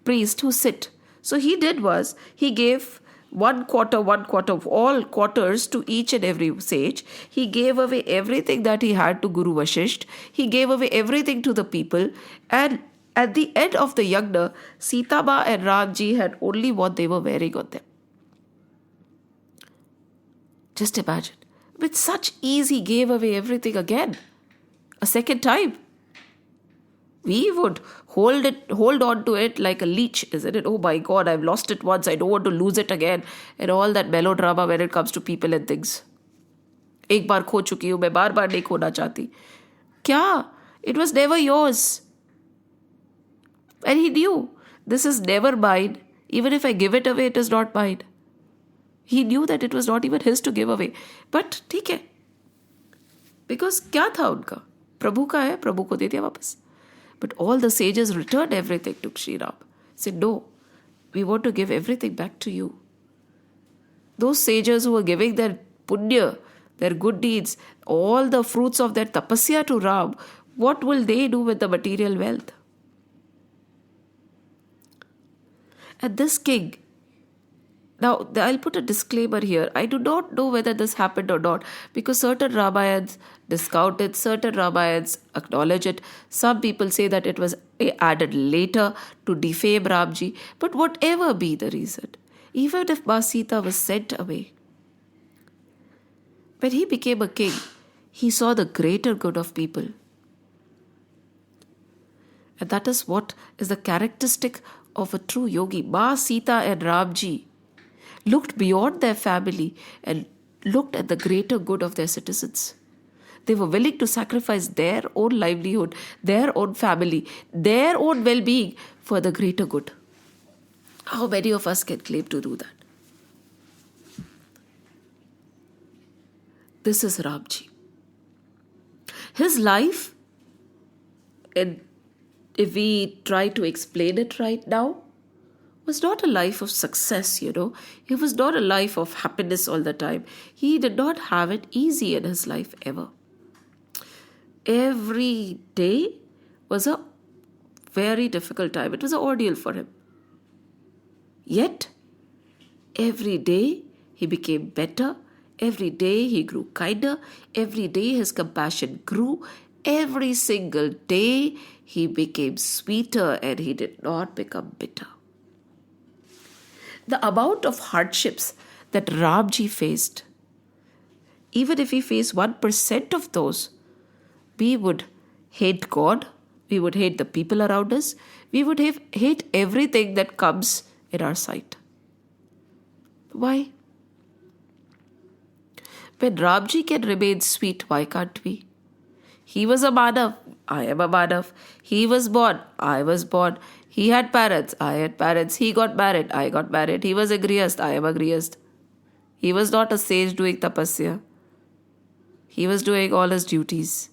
priests who sit. So he did was, he gave one quarter of all quarters to each and every sage. He gave away everything that he had to Guru Vashisht. He gave away everything to the people. And at the end of the yagna, Sita Ma and Ramji had only what they were wearing on them. Just imagine. With such ease, he gave away everything again. A second time. We would hold on to it like a leech, isn't it? Oh my God, I've lost it once. I don't want to lose it again. And all that melodrama when it comes to people and things. एक बार खो चुकी हूँ, मैं बार बार नहीं खोना चाहती. क्या? It was never yours. And he knew, this is never mine. Even if I give it away, it is not mine. He knew that it was not even his to give away. But ठीक है. Because क्या था उनका? प्रभु का है, प्रभु को दे दिया वापस. But all the sages returned everything to Sri Ram. Said, no, we want to give everything back to you. Those sages who were giving their punya, their good deeds, all the fruits of their tapasya to Ram, what will they do with the material wealth? And this king, now I'll put a disclaimer here. I do not know whether this happened or not because certain Ramayans discount it, certain Ramayans acknowledge it. Some people say that it was added later to defame Ramji. But whatever be the reason, even if Sita was sent away, when he became a king, he saw the greater good of people. And that is what is the characteristic of a true yogi. Sita and Ramji looked beyond their family and looked at the greater good of their citizens. They were willing to sacrifice their own livelihood, their own family, their own well-being for the greater good. How many of us can claim to do that? This is Ramji. His life, and if we try to explain it right now, was not a life of success, It was not a life of happiness all the time. He did not have it easy in his life ever. Every day was a very difficult time. It was an ordeal for him. Yet, every day he became better. Every day he grew kinder. Every day his compassion grew. Every single day he became sweeter and he did not become bitter. The amount of hardships that Ramji faced, even if he faced 1% of those, we would hate God, we would hate the people around us, we would hate everything that comes in our sight. Why? When Ramji can remain sweet, why can't we? He was a Manav, I am a Manav. He was born, I was born. He had parents, I had parents. He got married, I got married. He was a Grihast, I am a Grihast. He was not a sage doing tapasya. He was doing all his duties.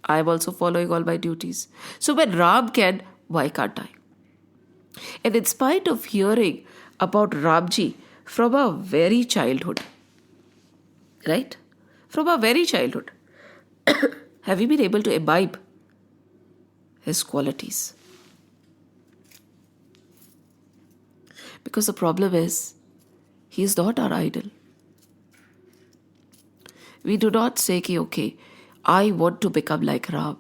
I am also following all my duties. So when Ram can, why can't I? And in spite of hearing about Ramji from a very childhood, right? From our very childhood. Have we been able to imbibe his qualities? Because the problem is, he is not our idol. We do not say, okay, I want to become like Ram.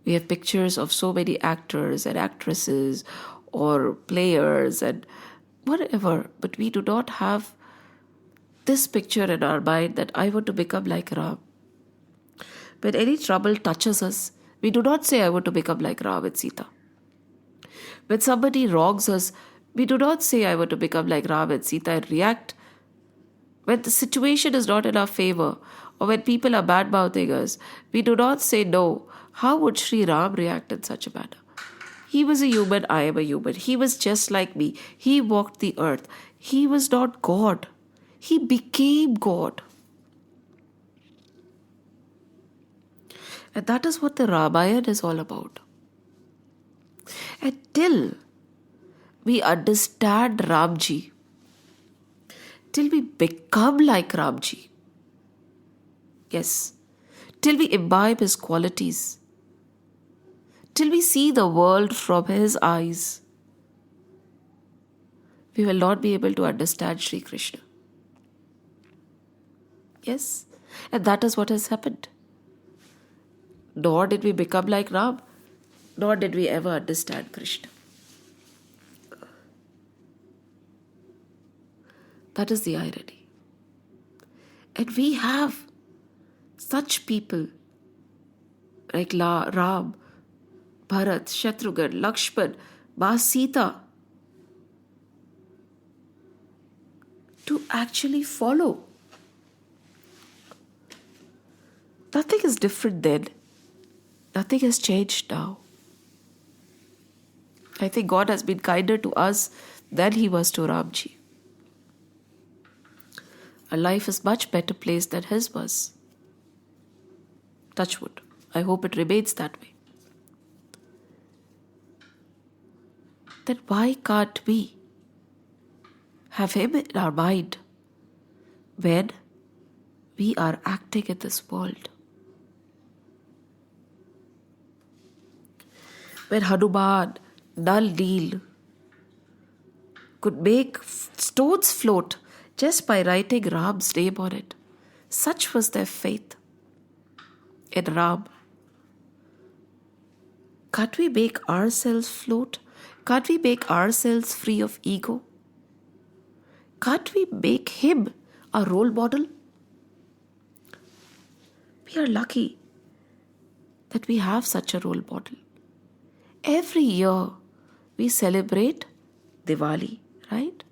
We have pictures of so many actors and actresses or players and whatever, but we do not have this picture in our mind that I want to become like Ram. When any trouble touches us, we do not say, I want to become like Ram and Sita. When somebody wrongs us, we do not say, I want to become like Ram and Sita and react. When the situation is not in our favor, or when people are bad-mouthing us, we do not say, no, how would Sri Ram react in such a manner? He was a human, I am a human. He was just like me. He walked the earth. He was not God. He became God. And that is what the Ramayana is all about. Until we understand Ramji, till we become like Ramji, yes, till we imbibe his qualities, till we see the world from his eyes, we will not be able to understand Sri Krishna. Yes, and that is what has happened. Nor did we become like Ram, nor did we ever understand Krishna. That is the irony. And we have such people like Ram, Bharat, Shatrughan, Lakshman, Sita to actually follow. Nothing is different then. Nothing has changed now. I think God has been kinder to us than he was to Ramji. Our life is much better placed than his was. Touch wood. I hope it remains that way. Then why can't we have him in our mind when we are acting in this world? When Hanuman, Nal Neel could make stones float just by writing Ram's name on it. Such was their faith in Ram. Can't we make ourselves float? Can't we make ourselves free of ego? Can't we make him a role model? We are lucky that we have such a role model. Every year we celebrate Diwali, right?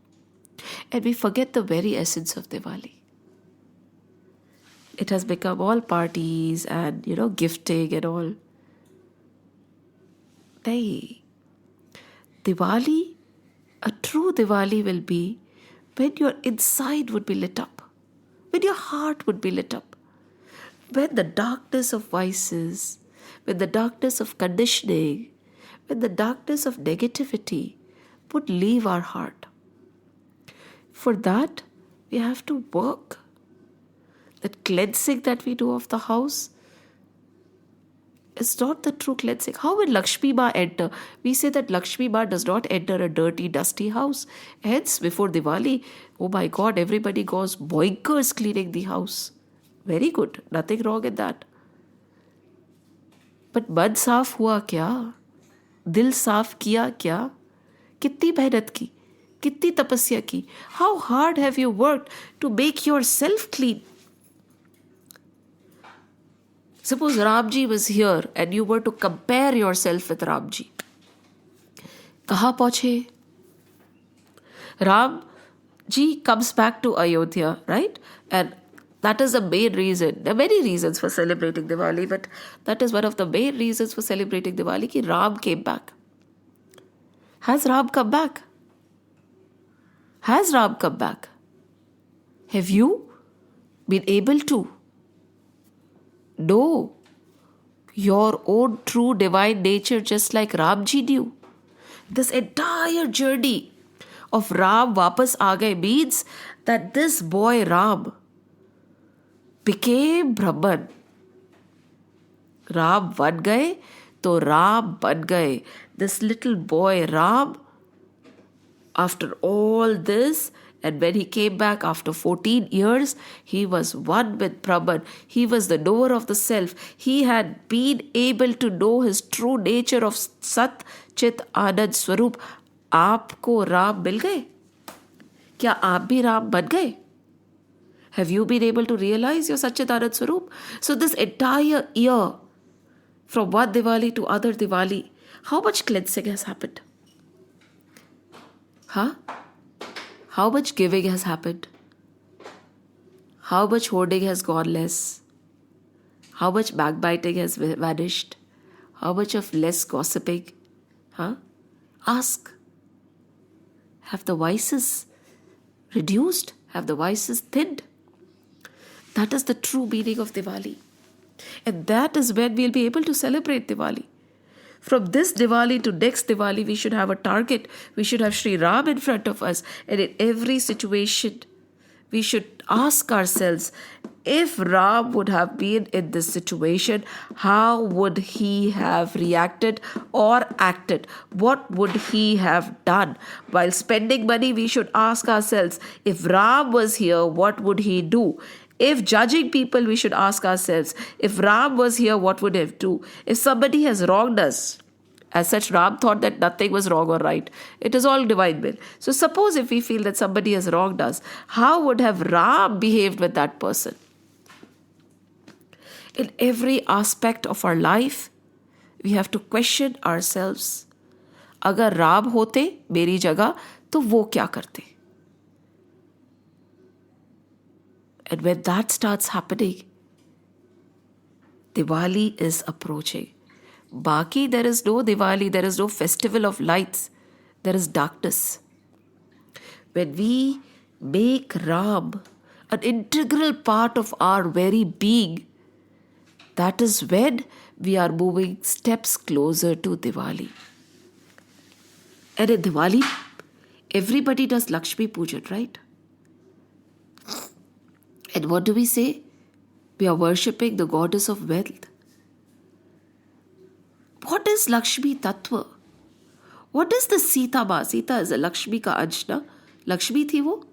And we forget the very essence of Diwali. It has become all parties and, gifting and all. Nay. Diwali, a true Diwali will be when your inside would be lit up, when your heart would be lit up, when the darkness of vices, when the darkness of conditioning, when the darkness of negativity would leave our heart. For that, we have to work. That cleansing that we do of the house is not the true cleansing. How will Lakshmi Ma enter? We say that Lakshmi Ma does not enter a dirty, dusty house. Hence, before Diwali, oh my God, everybody goes boinkers cleaning the house. Very good. Nothing wrong in that. But मन साफ हुआ क्या? दिल साफ किया क्या? कितनी मेहनत की? कितनी तपस्या की? How hard have you worked to make yourself clean? Suppose Ramji was here and you were to compare yourself with Ramji. कहाँ पहुँचे? Ramji comes back to Ayodhya, right? And that is the main reason. There are many reasons for celebrating Diwali, but that is one of the main reasons for celebrating Diwali, that Ram came back. Has Ram come back? Has Ram come back? Have you been able to know your own true divine nature just like Ramji knew? This entire journey of Ram Vapas Aa Gaye means that this boy Ram became Brahman. Ram बन गए तो राम बन गए. This little boy Ram, after all this, and when he came back after 14 years, he was one with Brahman. He was the knower of the self. He had been able to know his true nature of Sat Chit Anand Swarup. आपको राम मिल गए? क्या आप भी राम बन गए? Have you been able to realize your Satchitanand Swarup? So this entire year, from one Diwali to other Diwali, how much cleansing has happened? Huh? How much giving has happened? How much hoarding has gone less? How much backbiting has vanished? How much of less gossiping? Huh? Ask. Have the vices reduced? Have the vices thinned? That is the true meaning of Diwali. And that is when we'll be able to celebrate Diwali. From this Diwali to next Diwali, we should have a target. We should have Sri Ram in front of us. And in every situation, we should ask ourselves, if Ram would have been in this situation, how would he have reacted or acted? What would he have done? While spending money, we should ask ourselves, if Ram was here, what would he do? If judging people, we should ask ourselves, if Ram was here, what would he do? If somebody has wronged us, as such, Ram thought that nothing was wrong or right. It is all divine will. So suppose if we feel that somebody has wronged us, how would have Ram behaved with that person? In every aspect of our life, we have to question ourselves. अगर राम होते मेरी जगह तो वो क्या करते? And when that starts happening, Diwali is approaching. Baki, there is no Diwali, there is no festival of lights, there is darkness. When we make Ram an integral part of our very being, that is when we are moving steps closer to Diwali. And in Diwali, everybody does Lakshmi Pujan, right? And what do we say? We are worshipping the goddess of wealth. What is Lakshmi Tattva? What is the Sita Ma? Sita is a Lakshmi ka ansh, na? Lakshmi thi wo?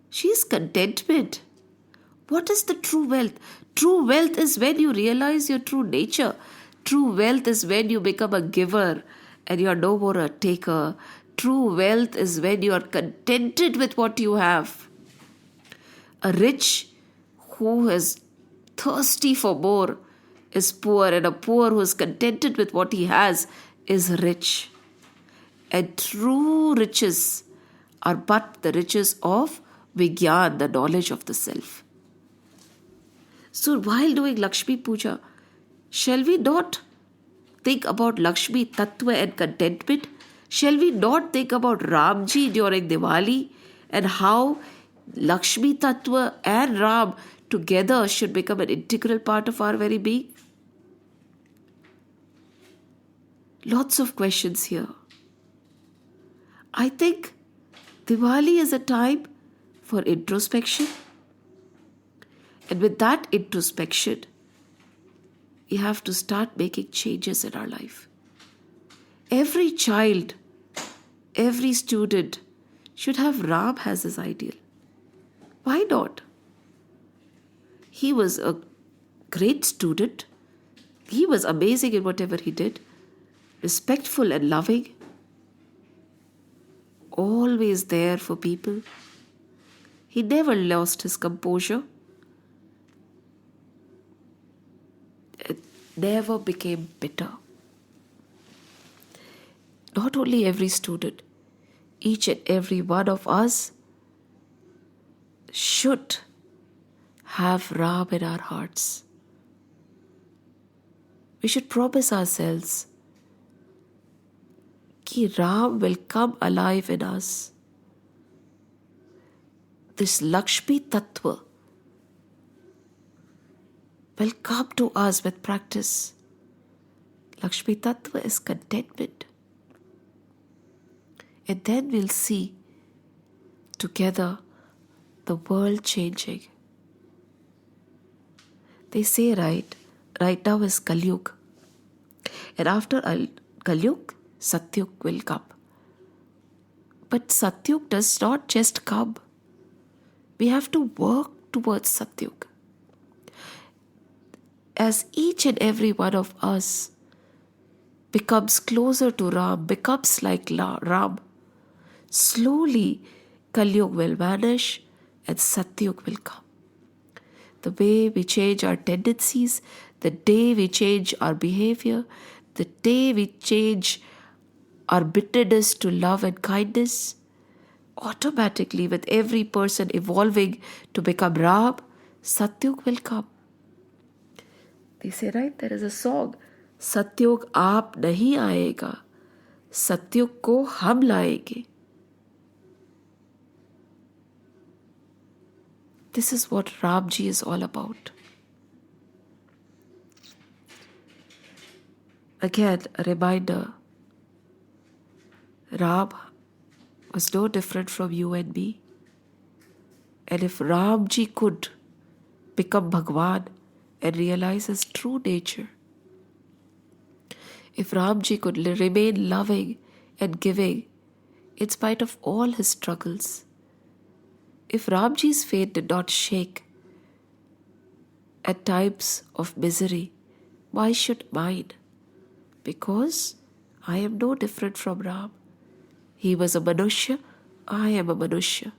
She is contentment. What is the true wealth? True wealth is when you realize your true nature. True wealth is when you become a giver and you are no more a taker. True wealth is when you are contented with what you have. A rich who is thirsty for more is poor, and a poor who is contented with what he has is rich. And true riches are but the riches of Vigyan, the knowledge of the self. So while doing Lakshmi Puja, shall we not think about Lakshmi Tattva and contentment? Shall we not think about Ramji during Diwali and how Lakshmi Tattva and Ram together should become an integral part of our very being? Lots of questions here. I think Diwali is a time for introspection. And with that introspection, we have to start making changes in our life. Every child, every student should have Ram as his ideal. Why not? He was a great student. He was amazing in whatever he did. Respectful and loving. Always there for people. He never lost his composure. It never became bitter. Not only every student, each and every one of us should have Ram in our hearts. We should promise ourselves that Ram will come alive in us. This Lakshmi Tattva will come to us with practice. Lakshmi Tattva is contentment. And then we'll see together the world changing. They say, right now is Kalyug. And after Kalyug, Satyug will come. But Satyug does not just come. We have to work towards Satyug. As each and every one of us becomes closer to Ram, becomes like Ram, slowly Kalyug will vanish and Satyug will come. The way we change our tendencies, the day we change our behavior, the day we change our bitterness to love and kindness, automatically with every person evolving to become Ram, Satyug will come. They say, right, there is a song, Satyug aap nahi aayega, Satyug ko hum laenge. This is what Ramji is all about. Again, a reminder, Ram was no different from you and me. And if Ramji could become Bhagwan and realize his true nature, if Ramji could remain loving and giving in spite of all his struggles, if Ramji's faith did not shake at times of misery, why should mine? Because I am no different from Ram. He was a Manushya, I am a Manushya.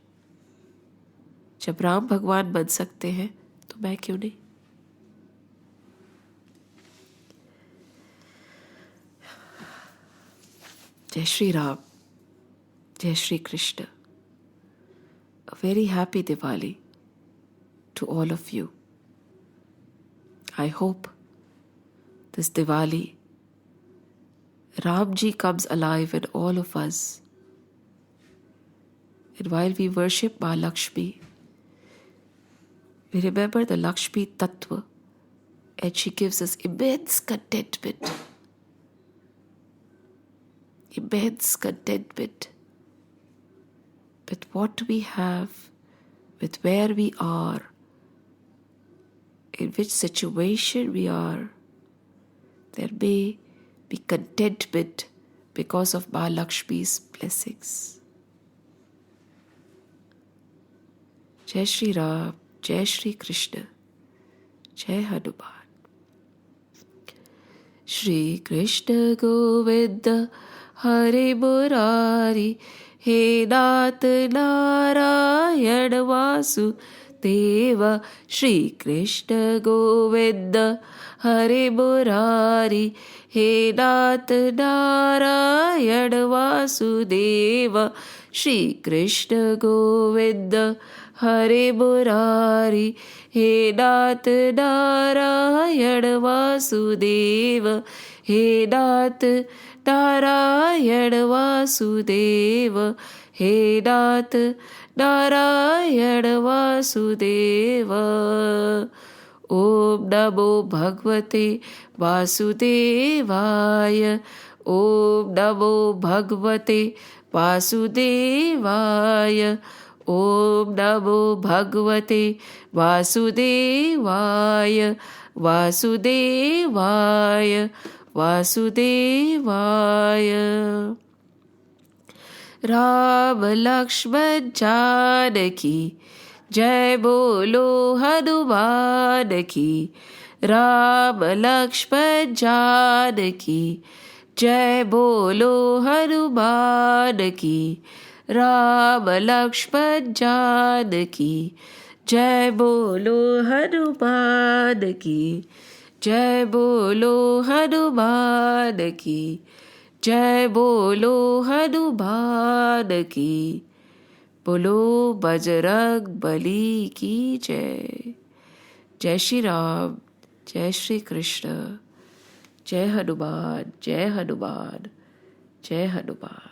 जब राम भगवान बन सकते हैं तो मैं क्यों नहीं? Jai Shri Ram, Jai Shri Krishna. A very happy Diwali to all of you. I hope this Diwali, Ramji comes alive in all of us. And while we worship Ma Lakshmi, we remember the Lakshmi Tattva, and she gives us immense contentment. Immense contentment with what we have, with where we are, in which situation we are. There may be contentment because of Ma Lakshmi's blessings. Jai Shri Ram, Jai Shri Krishna, Jai Hanuman. Shri Krishna Govinda Hare Murari, He Nath Narayan Vasudeva. Shri Krishna Govinda Hare Murari, He Nath Narayan Vasudeva. Shri Krishna Govinda Hare Murari, He Nath Narayan Vasudeva. He Nath Narayan Vasudeva. He Nath Narayan Vasudeva. Om Namo Bhagwate Vasudevaya. Om Namo Bhagwate Vasudevaya. Om Namo Bhagwate Vasudevaya. Vasudevaya. Vasudevaya. Ram Lakshman Janaki, Jai Bolo Hanuman ki. Ram Lakshman Janaki, Jai Bolo Hanuman ki. Ram Lakshman Janaki, Jai Bolo Hanuman ki. Jai Bolo Hanuman ki. Jai Bolo Hanuman ki. Bolo Bajrang Bali ki Jai. Jai Shri Ram, Jai Shri Krishna, Jai Hanuman, Jai Hanuman, Jai Hanuman.